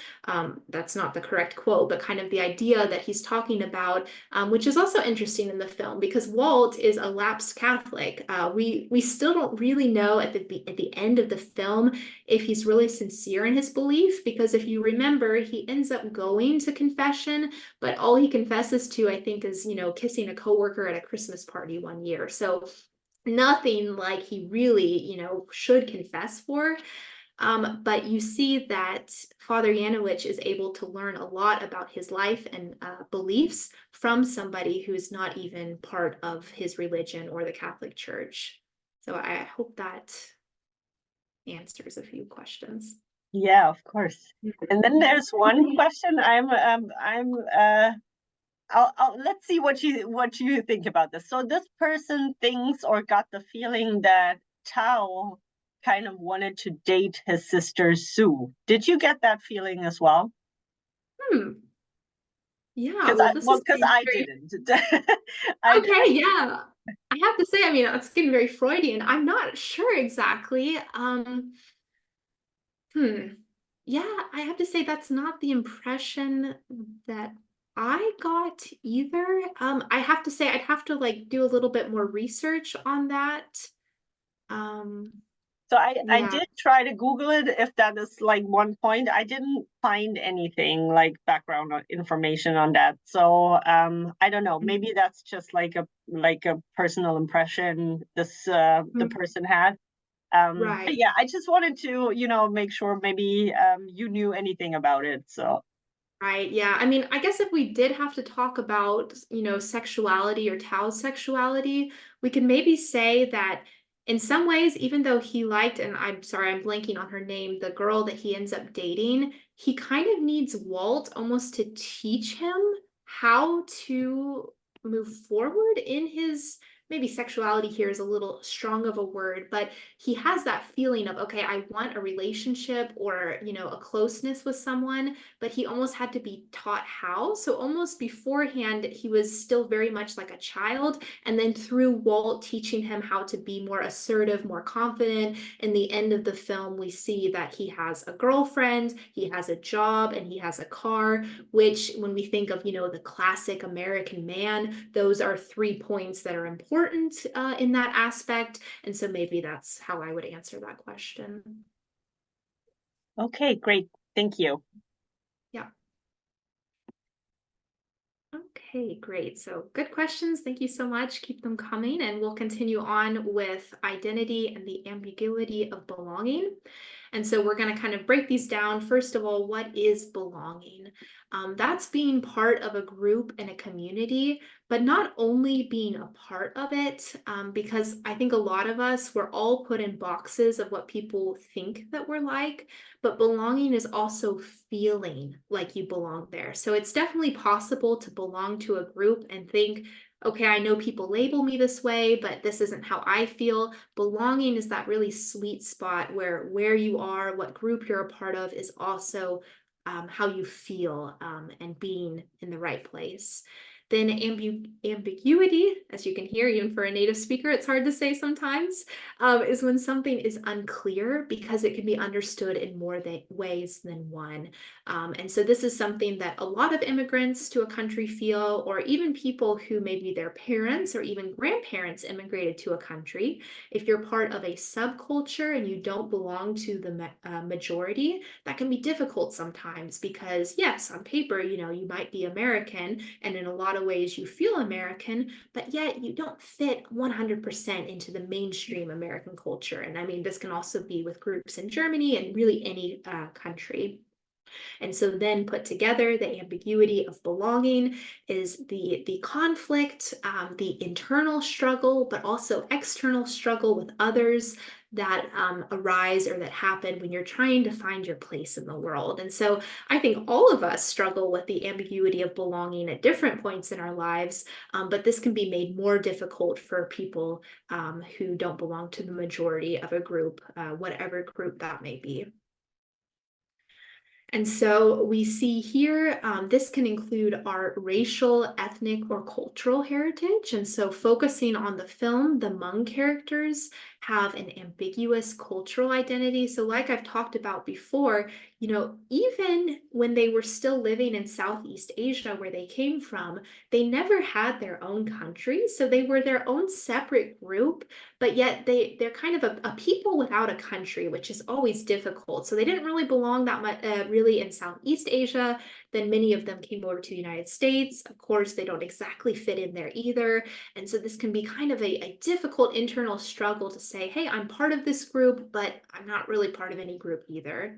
S2: That's not the correct quote, but kind of the idea that he's talking about, which is also interesting in the film because Walt is a lapsed Catholic. We still don't really know at the end of the film if he's really sincere in his belief, because if you remember, he ends up going to confession, but all he confesses to, I think, is kissing a coworker at a Christmas party one year. So nothing like he really, should confess for. But you see that Father Yanowich is able to learn a lot about his life and beliefs from somebody who's not even part of his religion or the Catholic Church. So I hope that answers a few questions.
S1: Yeah, of course. And then there's one question. Let's see what you think about this. So this person thinks or got the feeling that Thao kind of wanted to date his sister Sue. Did you get that feeling as well?
S2: Yeah, well, this is
S1: Because I
S2: very...
S1: didn't.
S2: Okay, yeah. I have to say, I mean, it's getting very Freudian. I'm not sure exactly. Yeah, I have to say that's not the impression that I got either. I have to say I'd have to like do a little bit more research on that.
S1: So I
S2: Yeah.
S1: did try to Google it if that is like one point. I didn't find anything like background information on that. So I don't know. Maybe that's just like a personal impression the person had. But
S2: Right.
S1: yeah, I just wanted to, make sure maybe you knew anything about it. So
S2: Right. Yeah. I mean, I guess if we did have to talk about, sexuality or Tao's sexuality, we could maybe say that in some ways, even though he liked, and I'm sorry, I'm blanking on her name, the girl that he ends up dating, he kind of needs Walt almost to teach him how to move forward in his, maybe sexuality here is a little strong of a word, but he has that feeling of, okay, I want a relationship or, you know, a closeness with someone, but he almost had to be taught how. So almost beforehand, he was still very much like a child. And then through Walt teaching him how to be more assertive, more confident, in the end of the film, we see that he has a girlfriend, he has a job, and he has a car, which when we think of, you know, the classic American man, those are 3 points that are important in that aspect. And so maybe that's how I would answer that question.
S1: Okay, great. Thank you.
S2: Yeah. Okay, great. So good questions. Thank you so much. Keep them coming, and we'll continue on with identity and the ambiguity of belonging. And so we're going to kind of break these down. First of all, what is belonging? That's being part of a group and a community, but not only being a part of it, because I think a lot of us, we're all put in boxes of what people think that we're like, but belonging is also feeling like you belong there. So it's definitely possible to belong to a group and think, okay, I know people label me this way, but this isn't how I feel. Belonging is that really sweet spot where you are, what group you're a part of is also how you feel and being in the right place. Then ambiguity, as you can hear, even for a native speaker, it's hard to say sometimes, is when something is unclear because it can be understood in more ways than one. And so this is something that a lot of immigrants to a country feel, or even people who maybe their parents or even grandparents immigrated to a country. If you're part of a subculture and you don't belong to the majority, that can be difficult sometimes because yes, on paper, you know, you might be American and in a lot of ways you feel American, but yet you don't fit 100% into the mainstream American culture. And I mean, this can also be with groups in Germany and really any country. And so then put together, the ambiguity of belonging is the conflict, the internal struggle, but also external struggle with others that arise or that happen when you're trying to find your place in the world. And so I think all of us struggle with the ambiguity of belonging at different points in our lives, but this can be made more difficult for people who don't belong to the majority of a group, whatever group that may be. And so we see here, this can include our racial, ethnic, or cultural heritage. And so focusing on the film, the Hmong characters have an ambiguous cultural identity. So like I've talked about before, you know, even when they were still living in Southeast Asia, where they came from, they never had their own country. So they were their own separate group, but yet they're kind of a people without a country, which is always difficult. So they didn't really belong that much really in Southeast Asia. Then many of them came over to the United States. Of course, they don't exactly fit in there either. And so this can be kind of a difficult internal struggle to say, hey, I'm part of this group, but I'm not really part of any group either.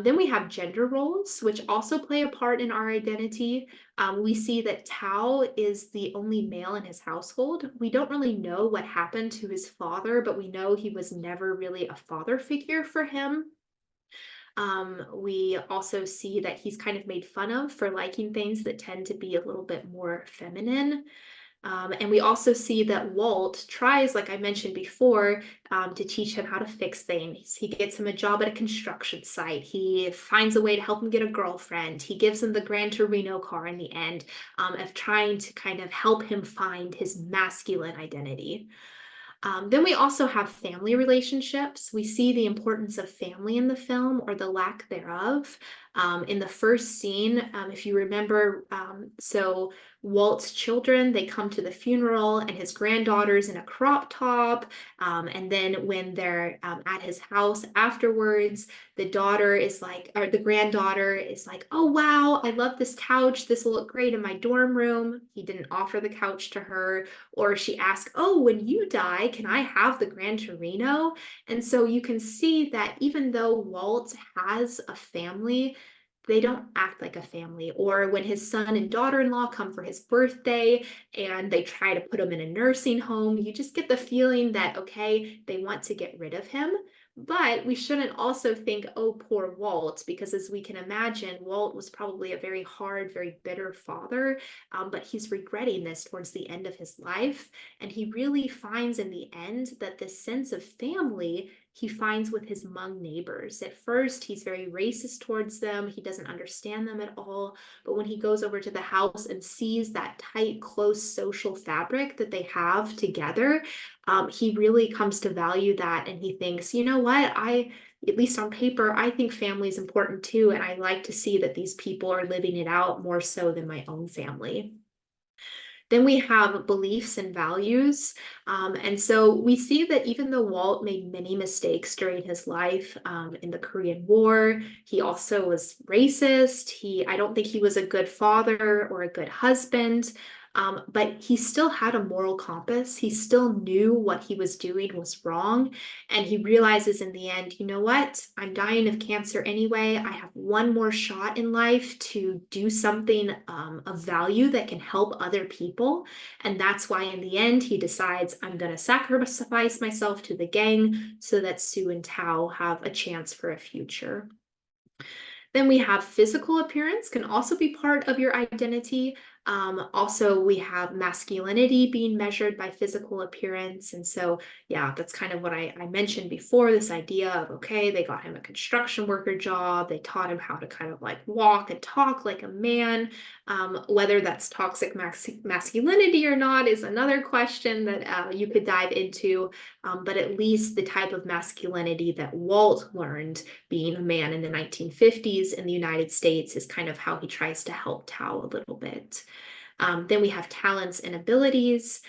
S2: Then we have gender roles, which also play a part in our identity. We see that Thao is the only male in his household. We don't really know what happened to his father, but we know he was never really a father figure for him. We also see that he's kind of made fun of for liking things that tend to be a little bit more feminine. And we also see that Walt tries, like I mentioned before, to teach him how to fix things. He gets him a job at a construction site. He finds a way to help him get a girlfriend. He gives him the Gran Torino car in the end, of trying to kind of help him find his masculine identity. Then we also have family relationships. We see the importance of family in the film or the lack thereof. In the first scene, if you remember, so Walt's children, they come to the funeral and his granddaughter's in a crop top. And then when they're at his house afterwards, the daughter is like, or the granddaughter is like, oh, wow, I love this couch. This will look great in my dorm room. He didn't offer the couch to her. Or she asks, oh, when you die, can I have the Gran Torino? And so you can see that even though Walt has a family, they don't act like a family. Or when his son and daughter-in-law come for his birthday and they try to put him in a nursing home, you just get the feeling that, okay, they want to get rid of him. But we shouldn't also think, oh, poor Walt, because as we can imagine, Walt was probably a very hard, very bitter father, but he's regretting this towards the end of his life. And he really finds in the end that this sense of family he finds with his Hmong neighbors. At first, he's very racist towards them. He doesn't understand them at all. But when he goes over to the house and sees that tight, close social fabric that they have together, he really comes to value that. And he thinks, you know what, at least on paper, I think family is important too. And I like to see that these people are living it out more so than my own family. Then we have beliefs and values. And so we see that even though Walt made many mistakes during his life in the Korean War, he also was racist. I don't think he was a good father or a good husband. But he still had a moral compass. He still knew what he was doing was wrong. And he realizes in the end, you know what? I'm dying of cancer anyway. I have one more shot in life to do something of value that can help other people. And that's why in the end, he decides, I'm going to sacrifice myself to the gang so that Sue and Thao have a chance for a future. Then we have physical appearance can also be part of your identity. Also, we have masculinity being measured by physical appearance. And so, yeah, that's kind of what I mentioned before, this idea of, okay, they got him a construction worker job. They taught him how to kind of like walk and talk like a man. Whether that's toxic masculinity or not is another question that you could dive into. But at least the type of masculinity that Walt learned being a man in the 1950s in the United States is kind of how he tries to help Thao a little bit. Then we have talents and abilities.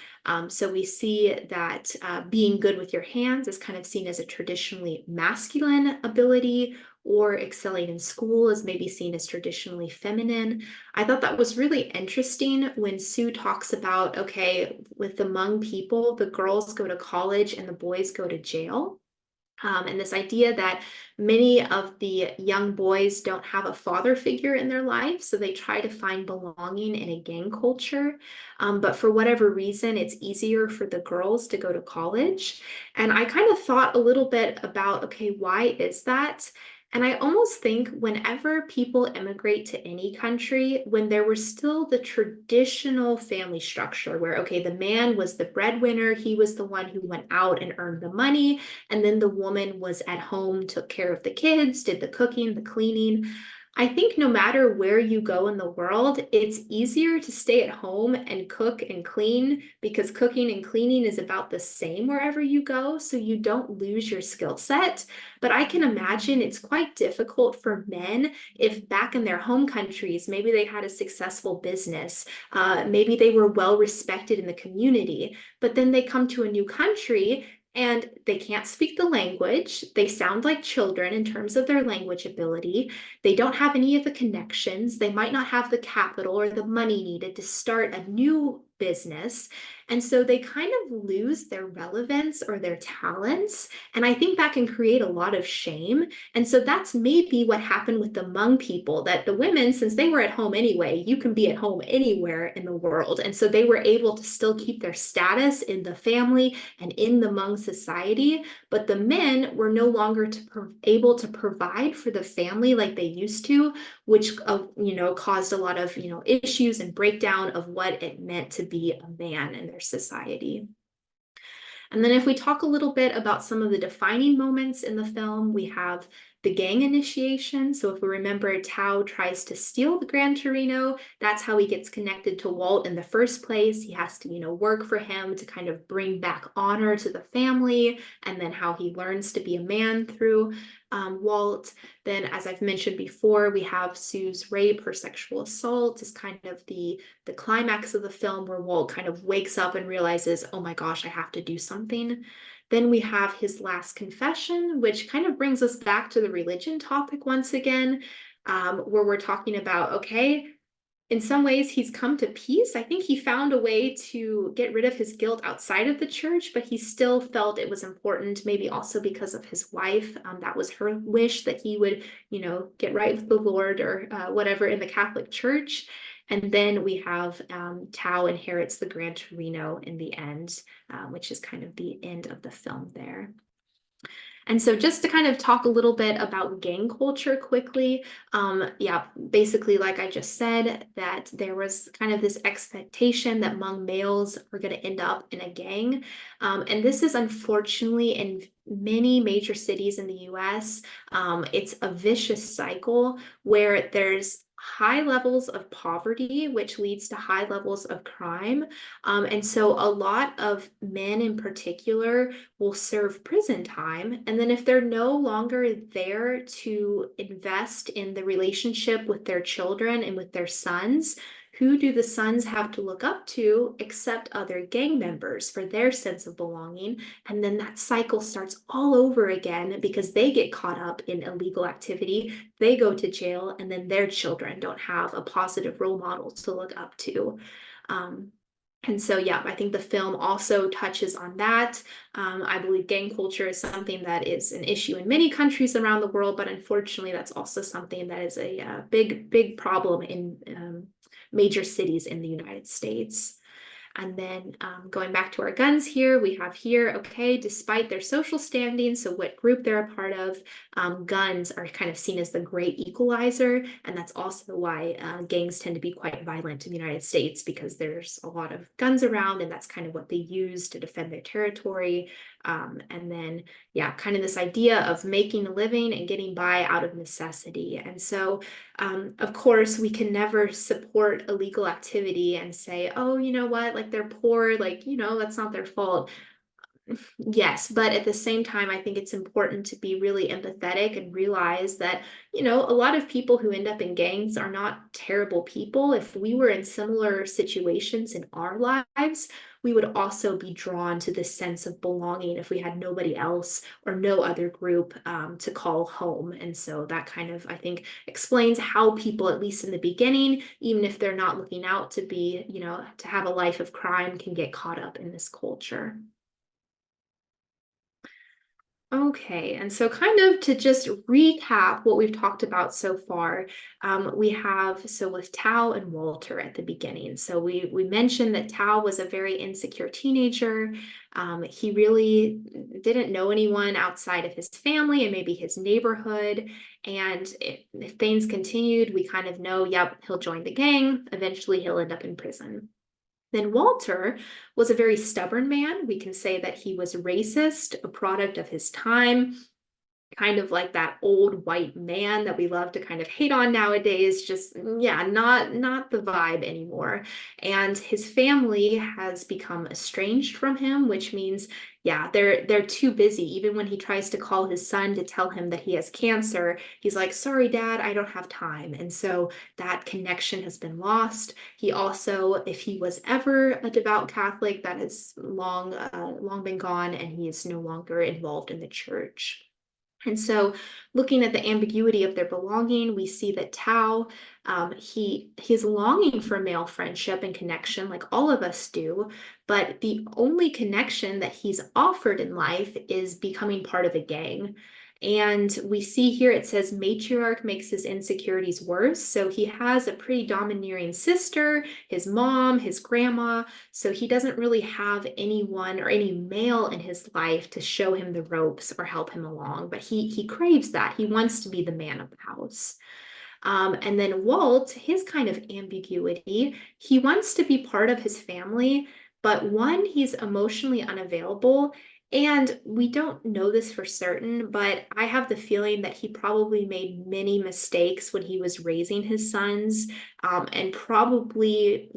S2: So we see that being good with your hands is kind of seen as a traditionally masculine ability, or excelling in school is maybe seen as traditionally feminine. I thought that was really interesting when Sue talks about, okay, with the Hmong people, the girls go to college and the boys go to jail. And this idea that many of the young boys don't have a father figure in their life, so they try to find belonging in a gang culture. But for whatever reason, it's easier for the girls to go to college. And I kind of thought a little bit about, okay, why is that? And I almost think whenever people immigrate to any country, when there was still the traditional family structure where, okay, the man was the breadwinner, he was the one who went out and earned the money, and then the woman was at home, took care of the kids, did the cooking, the cleaning. I think no matter where you go in the world, it's easier to stay at home and cook and clean because cooking and cleaning is about the same wherever you go, so you don't lose your skill set. But I can imagine it's quite difficult for men if back in their home countries, maybe they had a successful business, maybe they were well respected in the community, but then they come to a new country and they can't speak the language. They sound like children in terms of their language ability. They don't have any of the connections. They might not have the capital or the money needed to start a new business. And so they kind of lose their relevance or their talents. And I think that can create a lot of shame. And so that's maybe what happened with the Hmong people, that the women, since they were at home anyway, you can be at home anywhere in the world. And so they were able to still keep their status in the family and in the Hmong society. But the men were no longer able to provide for the family like they used to, which caused a lot of issues and breakdown of what it meant to be a man in their society. And then if we talk a little bit about some of the defining moments in the film, we have the gang initiation. So if we remember, Thao tries to steal the Gran Torino. That's how he gets connected to Walt in the first place. He has to, work for him to kind of bring back honor to the family, and then how he learns to be a man through Walt. Then, as I've mentioned before, we have Sue's rape, her sexual assault is kind of the climax of the film, where Walt kind of wakes up and realizes, oh my gosh, I have to do something. Then we have his last confession, which kind of brings us back to the religion topic once again, where we're talking about, okay, in some ways he's come to peace. I think he found a way to get rid of his guilt outside of the church, but he still felt it was important, maybe also because of his wife. That was her wish, that he would, get right with the Lord or whatever in the Catholic Church. And then we have Thao inherits the Gran Torino in the end, which is kind of the end of the film there. And so just to kind of talk a little bit about gang culture quickly, basically, like I just said, that there was kind of this expectation that Hmong males are going to end up in a gang. And this is unfortunately in many major cities in the US. It's a vicious cycle where there's high levels of poverty, which leads to high levels of crime. And so a lot of men in particular will serve prison time. And then if they're no longer there to invest in the relationship with their children and with their sons, who do the sons have to look up to except other gang members for their sense of belonging? And then that cycle starts all over again because they get caught up in illegal activity, they go to jail, and then their children don't have a positive role model to look up to. And so, I think the film also touches on that. I believe gang culture is something that is an issue in many countries around the world, but unfortunately, that's also something that is a big problem in major cities in the United States. And then going back to our guns here, we have here, okay, despite their social standing, so what group they're a part of, guns are kind of seen as the great equalizer. And that's also why gangs tend to be quite violent in the United States, because there's a lot of guns around and that's kind of what they use to defend their territory. And then, kind of this idea of making a living and getting by out of necessity. And so, of course, we can never support illegal activity and say, oh, you know what, like they're poor, like, that's not their fault. Yes, but at the same time, I think it's important to be really empathetic and realize that, a lot of people who end up in gangs are not terrible people. If we were in similar situations in our lives, we would also be drawn to this sense of belonging if we had nobody else or no other group to call home. And so that kind of, I think, explains how people, at least in the beginning, even if they're not looking out to be, to have a life of crime, can get caught up in this culture. Okay, and so kind of to just recap what we've talked about so far, we have, so with Thao and Walter at the beginning. So we mentioned that Thao was a very insecure teenager. He really didn't know anyone outside of his family and maybe his neighborhood. And if things continued, we kind of know, yep, he'll join the gang. Eventually, he'll end up in prison. Then Walter was a very stubborn man. We can say that he was racist, a product of his time, kind of like that old white man that we love to kind of hate on nowadays. Just, not the vibe anymore. And his family has become estranged from him, which means, they're too busy. Even when he tries to call his son to tell him that he has cancer, he's like, sorry, Dad, I don't have time. And so that connection has been lost. He also, if he was ever a devout Catholic, that has long been gone, and he is no longer involved in the church. And so looking at the ambiguity of their belonging, we see that Thao, he's longing for male friendship and connection like all of us do, but the only connection that he's offered in life is becoming part of a gang. And we see here it says matriarch makes his insecurities worse. So he has a pretty domineering sister, his mom, his grandma. So he doesn't really have anyone or any male in his life to show him the ropes or help him along. But he craves that. He wants to be the man of the house. And then Walt, his kind of ambiguity, he wants to be part of his family, but one, he's emotionally unavailable. And we don't know this for certain, but I have the feeling that he probably made many mistakes when he was raising his sons, and probably,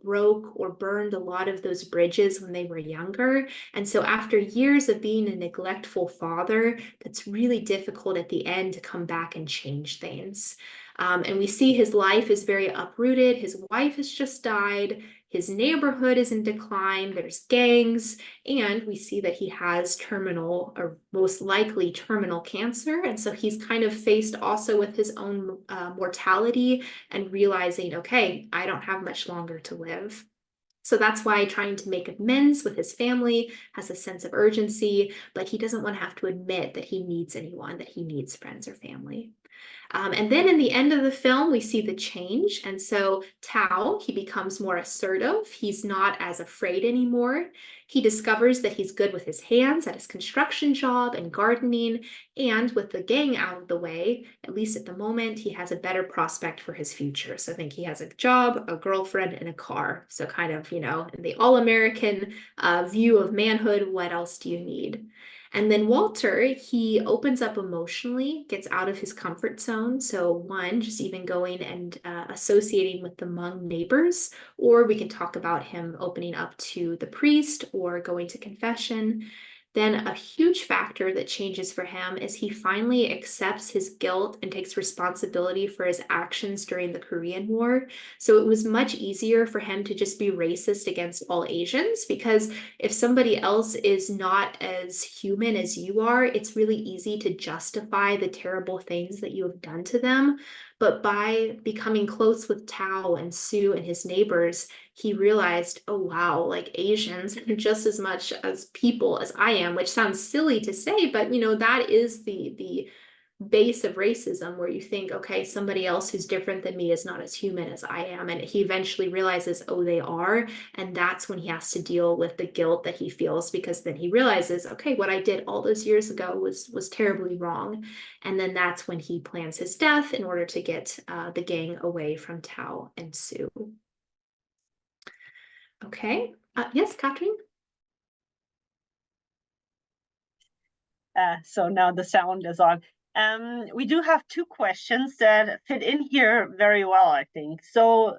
S2: broke or burned a lot of those bridges when they were younger. And so after years of being a neglectful father, that's really difficult at the end to come back and change things. And we see his life is very uprooted. His wife has just died. His neighborhood is in decline. There's gangs. And we see that he has terminal, or most likely terminal cancer. And so he's kind of faced also with his own mortality and realizing, okay, I don't have much longer to live. So that's why trying to make amends with his family has a sense of urgency, but he doesn't want to have to admit that he needs anyone, that he needs friends or family. And then in the end of the film, we see the change. And so Thao, he becomes more assertive. He's not as afraid anymore. He discovers that he's good with his hands at his construction job and gardening. And with the gang out of the way, at least at the moment, he has a better prospect for his future. So I think he has a job, a girlfriend, and a car. So kind of, in the all-American view of manhood, what else do you need? And then Walter, he opens up emotionally, gets out of his comfort zone. So one, just even going and associating with the Hmong neighbors, or we can talk about him opening up to the priest or going to confession. Then a huge factor that changes for him is he finally accepts his guilt and takes responsibility for his actions during the Korean War. So it was much easier for him to just be racist against all Asians, because if somebody else is not as human as you are, it's really easy to justify the terrible things that you have done to them. But by becoming close with Thao and Sue and his neighbors, he realized, oh wow, like Asians are just as much as people as I am, which sounds silly to say, but that is the base of racism, where you think, okay, somebody else who's different than me is not as human as I am. And he eventually realizes, oh, they are. And that's when he has to deal with the guilt that he feels, because then he realizes, okay, what I did all those years ago was terribly wrong. And then that's when he plans his death in order to get the gang away from Thao and Sue. Okay. Yes, Catherine?
S1: So now the sound is on. We do have two questions that fit in here very well, I think. So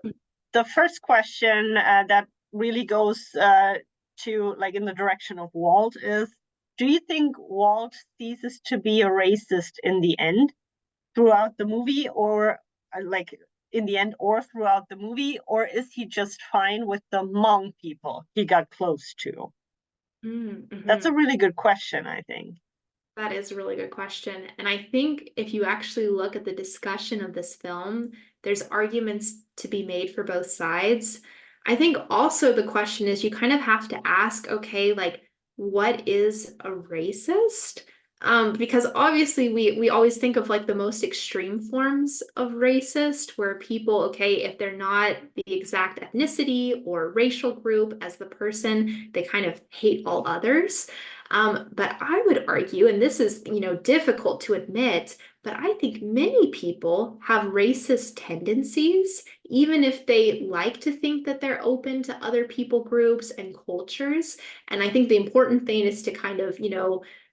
S1: the first question that really goes to like in the direction of Walt is, do you think Walt ceases to be a racist in the end throughout the movie, or like in the end or throughout the movie, or is he just fine with the Hmong people he got close to? That's a really good question, I think.
S2: That is a really good question. And I think if you actually look at the discussion of this film, there's arguments to be made for both sides. I think also the question is, you kind of have to ask, okay, like, what is a racist? Because obviously we always think of like the most extreme forms of racist, where people, okay, if they're not the exact ethnicity or racial group as the person, they kind of hate all others. But I would argue, and this is, difficult to admit, but I think many people have racist tendencies, even if they like to think that they're open to other people groups and cultures. And I think the important thing is to kind of,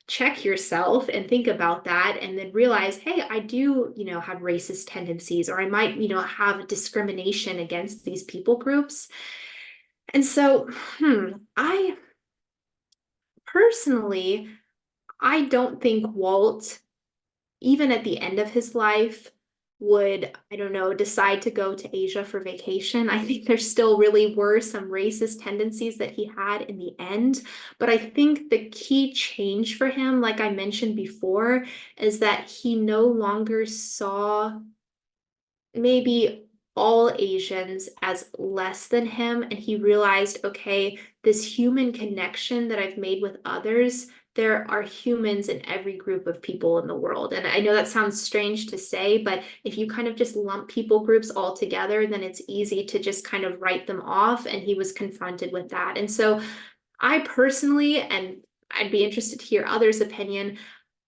S2: check yourself and think about that, and then realize, hey, I do, have racist tendencies, or I might, have discrimination against these people groups. And so, I personally, I don't think Walt, even at the end of his life, would, I don't know, decide to go to Asia for vacation. I think there still really were some racist tendencies that he had in the end. But I think the key change for him, like I mentioned before, is that he no longer saw maybe all Asians as less than him. And he realized, okay, this human connection that I've made with others, there are humans in every group of people in the world. And I know that sounds strange to say, but if you kind of just lump people groups all together, then it's easy to just kind of write them off. And he was confronted with that. And so I personally, and I'd be interested to hear others' opinion,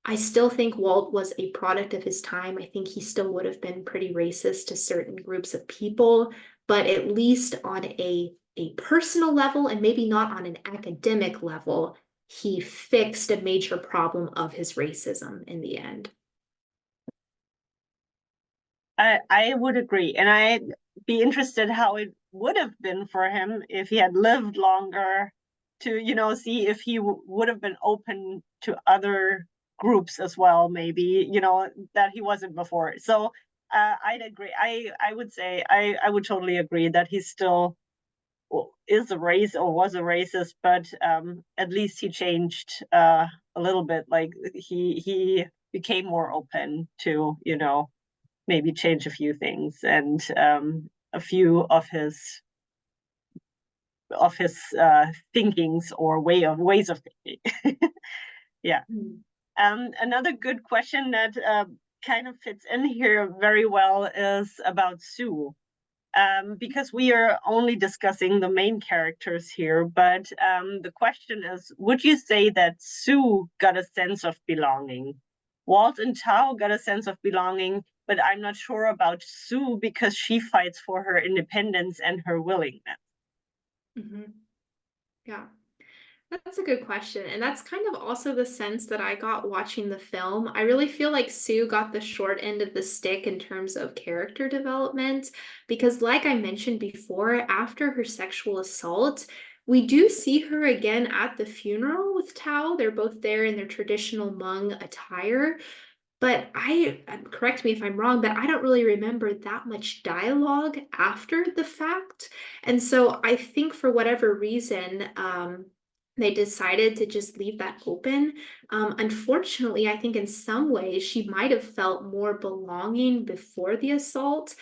S2: I still think Walt was a product of his time. I think he still would have been pretty racist to certain groups of people, but at least on a personal level, and maybe not on an academic level, he fixed a major problem of his racism in the end.
S1: I would agree. And I'd be interested how it would have been for him if he had lived longer to, see if he would have been open to other groups as well, maybe, that he wasn't before. So I'd agree. I would say I would totally agree that he still is a race or was a racist, but at least he changed a little bit. Like he became more open to, you know, maybe change a few things, and a few of his thinkings or ways of thinking. Yeah. Another good question that kind of fits in here very well is about Sue. Because we are only discussing the main characters here, but the question is, would you say that Sue got a sense of belonging? Walt and Thao got a sense of belonging, but I'm not sure about Sue because she fights for her independence and her willingness.
S2: Mm-hmm. Yeah. That's a good question. And that's kind of also the sense that I got watching the film. I really feel like Sue got the short end of the stick in terms of character development, because, like I mentioned before, after her sexual assault, we do see her again at the funeral with Tao. They're both there in their traditional Hmong attire. But correct me if I'm wrong, but I don't really remember that much dialogue after the fact. And so I think for whatever reason, they decided to just leave that open. Unfortunately, I think in some ways she might have felt more belonging before the assault,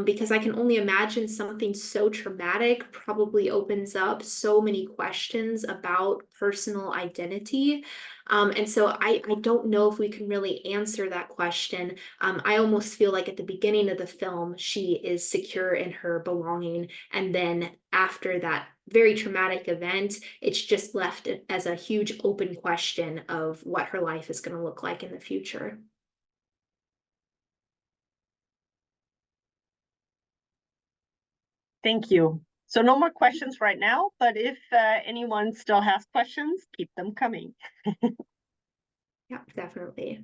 S2: because I can only imagine something so traumatic probably opens up so many questions about personal identity. And so I don't know if we can really answer that question. I almost feel like at the beginning of the film, she is secure in her belonging. And then after that very traumatic event, it's just left as a huge open question of what her life is going to look like in the future.
S1: Thank you. So no more questions right now, but if anyone still has questions, keep them coming.
S2: Yeah, definitely.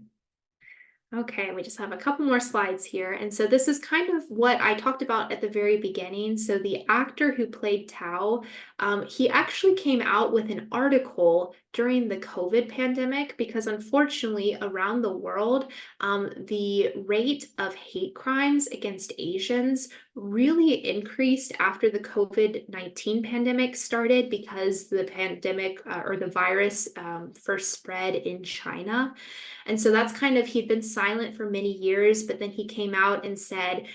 S2: Okay, we just have a couple more slides here. And so this is kind of what I talked about at the very beginning. So the actor who played Tao, he actually came out with an article during the COVID pandemic because unfortunately around the world, the rate of hate crimes against Asians really increased after the COVID-19 pandemic started because the pandemic or the virus first spread in China. And so that's kind of, he'd been silent for many years, but then he came out and said,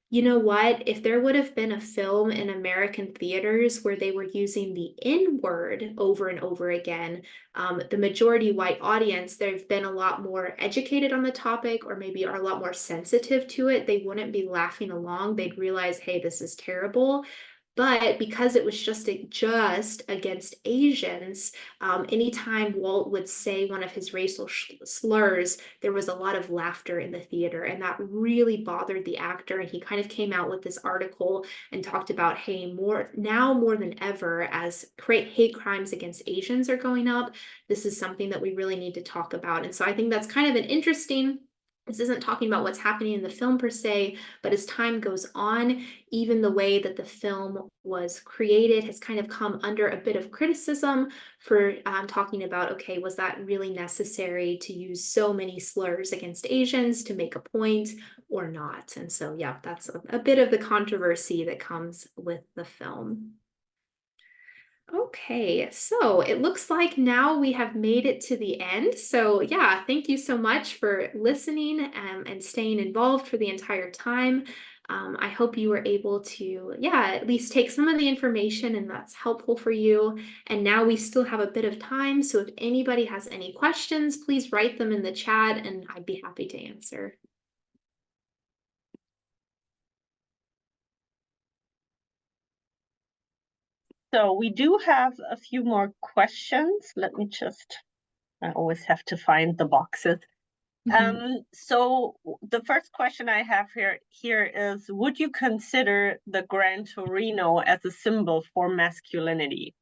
S2: you know what, if there would have been a film in American theaters where they were using the N word over and over again, the majority white audience, they've been a lot more educated on the topic or maybe are a lot more sensitive to it. They wouldn't be laughing along. They'd realize, hey, this is terrible. But because it was just against Asians, anytime Walt would say one of his racial slurs, there was a lot of laughter in the theater, and that really bothered the actor. And he kind of came out with this article and talked about, hey, more than ever, as hate crimes against Asians are going up, this is something that we really need to talk about. And so I think that's kind of an interesting. This isn't talking about what's happening in the film per se, but as time goes on, even the way that the film was created has kind of come under a bit of criticism for talking about, okay, was that really necessary to use so many slurs against Asians to make a point or not? And so, yeah, that's a bit of the controversy that comes with the film. Okay, so it looks like now we have made it to the end. So yeah, thank you so much for listening and staying involved for the entire time. I hope you were able to, yeah, at least take some of the information and that's helpful for you. And now we still have a bit of time. So if anybody has any questions, please write them in the chat and I'd be happy to answer.
S1: So we do have a few more questions. Let me just, I always have to find the boxes. So the first question I have here is, would you consider the Gran Torino as a symbol for masculinity?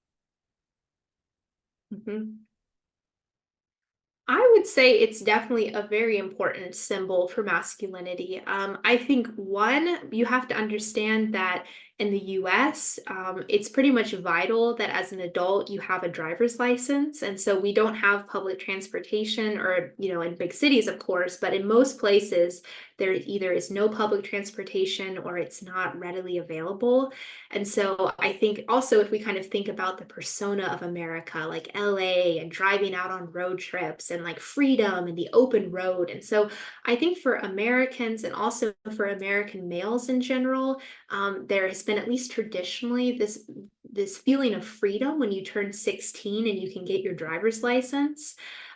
S2: I would say it's definitely a very important symbol for masculinity. I think one, you have to understand that in the US, it's pretty much vital that as an adult you have a driver's license. And so we don't have public transportation or, in big cities, of course, but in most places there either is no public transportation or it's not readily available. And so I think also if we kind of think about the persona of America, like LA and driving out on road trips and like freedom and the open road. And so I think for Americans and also for American males in general, there has been, at least traditionally, this feeling of freedom when you turn 16 and you can get your driver's license.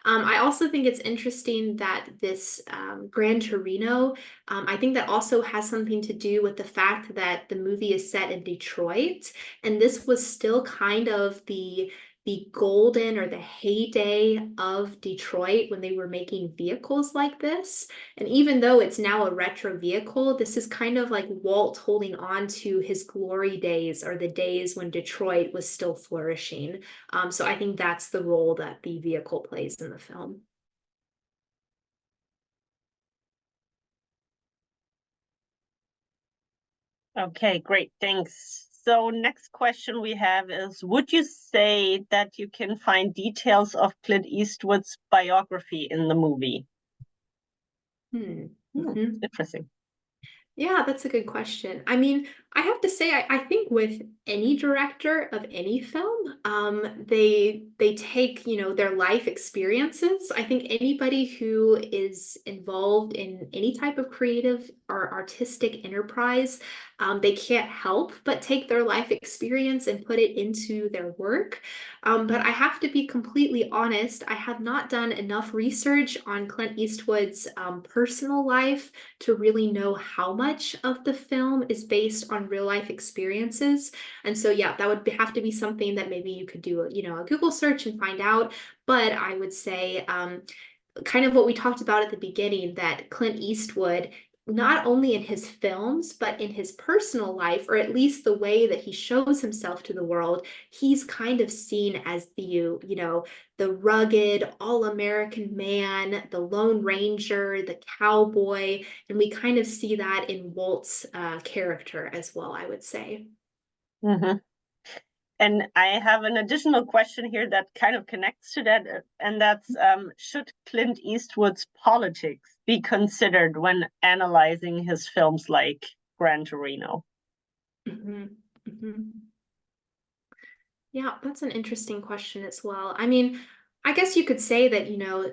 S2: I also think it's interesting that this Gran Torino, I think that also has something to do with the fact that the movie is set in Detroit, and this was still kind of the golden or the heyday of Detroit when they were making vehicles like this. And even though it's now a retro vehicle, this is kind of like Walt holding on to his glory days, or the days when Detroit was still flourishing. So I think that's the role that the vehicle plays in the film.
S1: Okay, great, thanks. So next question we have is, would you say that you can find details of Clint Eastwood's biography in the movie? Interesting.
S2: Yeah, that's a good question. I mean, I have to say, I think with any director of any film, they take, you know, their life experiences. I think anybody who is involved in any type of creative or artistic enterprise, they can't help but take their life experience and put it into their work. But I have to be completely honest, I have not done enough research on Clint Eastwood's personal life to really know how much of the film is based on real life experiences. And so, yeah, that would have to be something that maybe you could do, you know, a Google search and find out. But I would say, kind of what we talked about at the beginning, that Clint Eastwood, not only in his films, but in his personal life, or at least the way that he shows himself to the world, he's kind of seen as the, you know, the rugged, all-American man, the Lone Ranger, the cowboy, and we kind of see that in Walt's character as well, I would say.
S1: Mm-hmm. And I have an additional question here that kind of connects to that, and that's, should Clint Eastwood's politics be considered when analyzing his films like Gran Torino?
S2: Mm-hmm. Mm-hmm. Yeah, that's an interesting question as well. I mean, I guess you could say that, you know,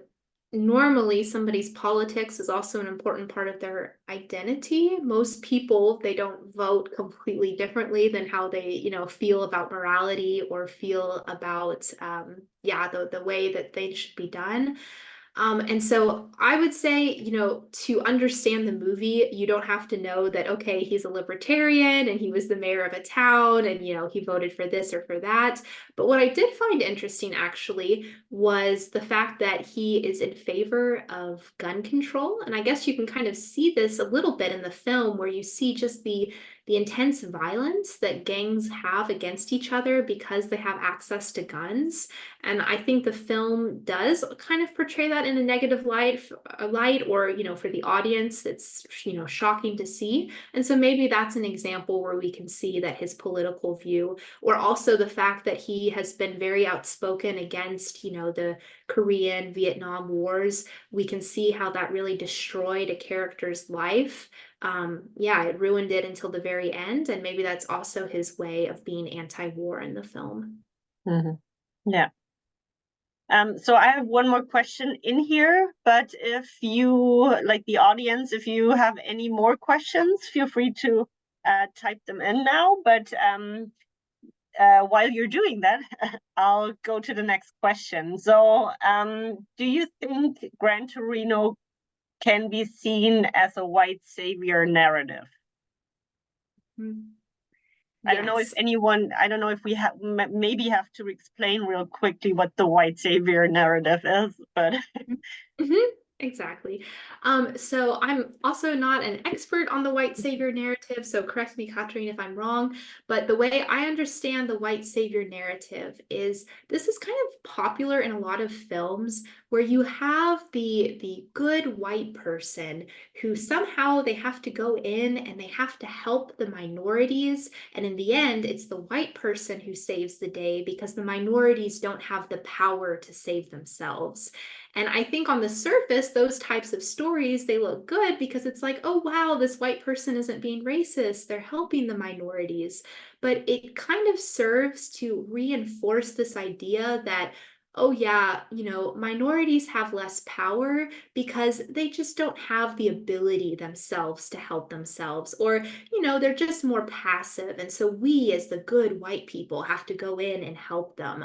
S2: normally somebody's politics is also an important part of their identity. Most people, they don't vote completely differently than how they, you know, feel about morality or feel about, yeah, the way that they should be done. And so I would say, you know, to understand the movie, you don't have to know that, okay, he's a libertarian and he was the mayor of a town and, you know, he voted for this or for that. But what I did find interesting actually was the fact that he is in favor of gun control. And I guess you can kind of see this a little bit in the film, where you see just the intense violence that gangs have against each other because they have access to guns. And I think the film does kind of portray that in a negative light, or, you know, for the audience, it's, you know, shocking to see. And so maybe that's an example where we can see that his political view, or also the fact that he has been very outspoken against, you know, the Korean, Vietnam wars, we can see how that really destroyed a character's life. Yeah, it ruined it until the very end. And maybe that's also his way of being anti-war in the film.
S1: Mm-hmm. Yeah. So I have one more question in here, but if you, like the audience, if you have any more questions, feel free to type them in now. But while you're doing that, I'll go to the next question. So do you think Gran Torino can be seen as a white savior narrative? I don't know if anyone, I don't know if we have maybe have to explain real quickly what the white savior narrative is, but
S2: Exactly. So I'm also not an expert on the white savior narrative, so correct me, Katrine, if I'm wrong. But the way I understand the white savior narrative is this is kind of popular in a lot of films where you have the good white person who somehow they have to go in and they have to help the minorities. And in the end, it's the white person who saves the day because the minorities don't have the power to save themselves. And I think on the surface, those types of stories, they look good because it's like, oh, wow, this white person isn't being racist. They're helping the minorities. But it kind of serves to reinforce this idea that, oh, yeah, minorities have less power because they just don't have the ability themselves to help themselves, or, they're just more passive. And so we, as the good white people, have to go in and help them.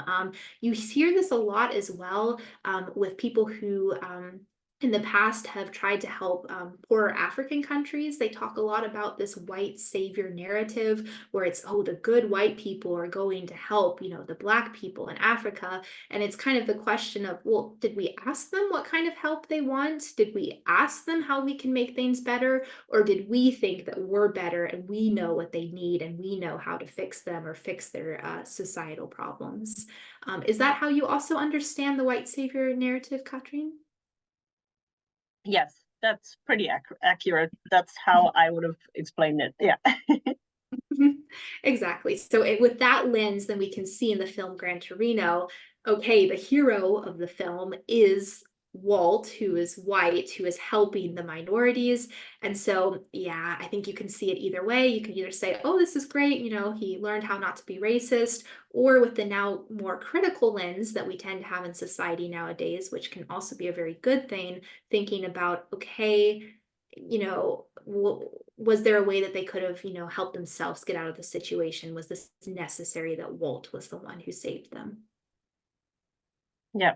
S2: You hear this a lot as well with people who in the past have tried to help poorer African countries. They talk a lot about this white savior narrative where it's, oh, the good white people are going to help, the Black people in Africa. And it's kind of the question of, well, did we ask them what kind of help they want? Did we ask them how we can make things better? Or did we think that we're better and we know what they need and we know how to fix them or fix their societal problems? Is that how you also understand the white savior narrative, Katrin?
S1: Yes, that's pretty accurate. That's how I would have explained it. Yeah.
S2: Exactly. So with that lens, then we can see in the film Gran Torino, okay, the hero of the film is Walt, who is white, who is helping the minorities. And so, yeah, I think you can see it either way. You can either say, oh, this is great, he learned how not to be racist, or with the now more critical lens that we tend to have in society nowadays, which can also be a very good thing, thinking about, okay, was there a way that they could have, helped themselves get out of the situation? Was this necessary that Walt was the one who saved them?
S1: Yeah.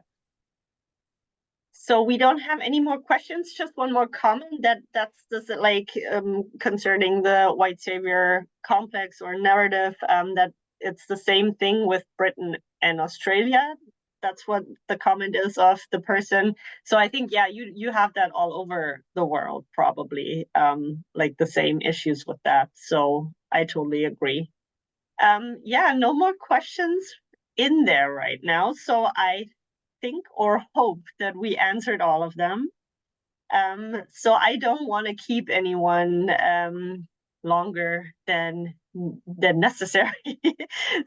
S1: So we don't have any more questions. Just one more comment that's this like concerning the white savior complex or narrative, that it's the same thing with Britain and Australia. That's what the comment is of the person. So I think, yeah, you have that all over the world, probably, like the same issues with that. So I totally agree. Yeah, no more questions in there right now. So I think or hope that we answered all of them. So I don't want to keep anyone longer than necessary.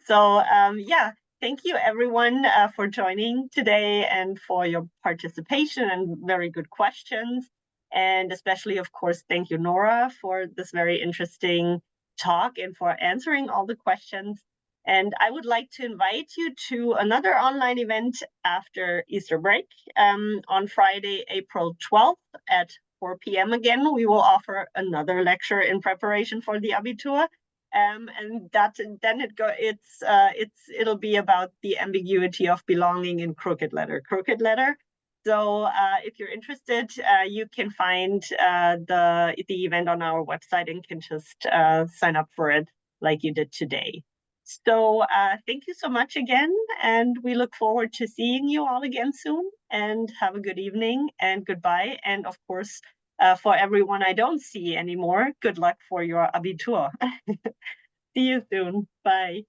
S1: So yeah, thank you everyone for joining today and for your participation and very good questions. And especially, of course, thank you, Nora, for this very interesting talk and for answering all the questions. And I would like to invite you to another online event after Easter break. On Friday, April 12th at 4 p.m. again, we will offer another lecture in preparation for the Abitur. And it'll be about the ambiguity of belonging in crooked letter. So if you're interested, you can find the event on our website and can just sign up for it like you did today. So thank you so much again, and we look forward to seeing you all again soon, and have a good evening and goodbye. And of course, for everyone I don't see anymore, good luck for your Abitur. See you soon. Bye.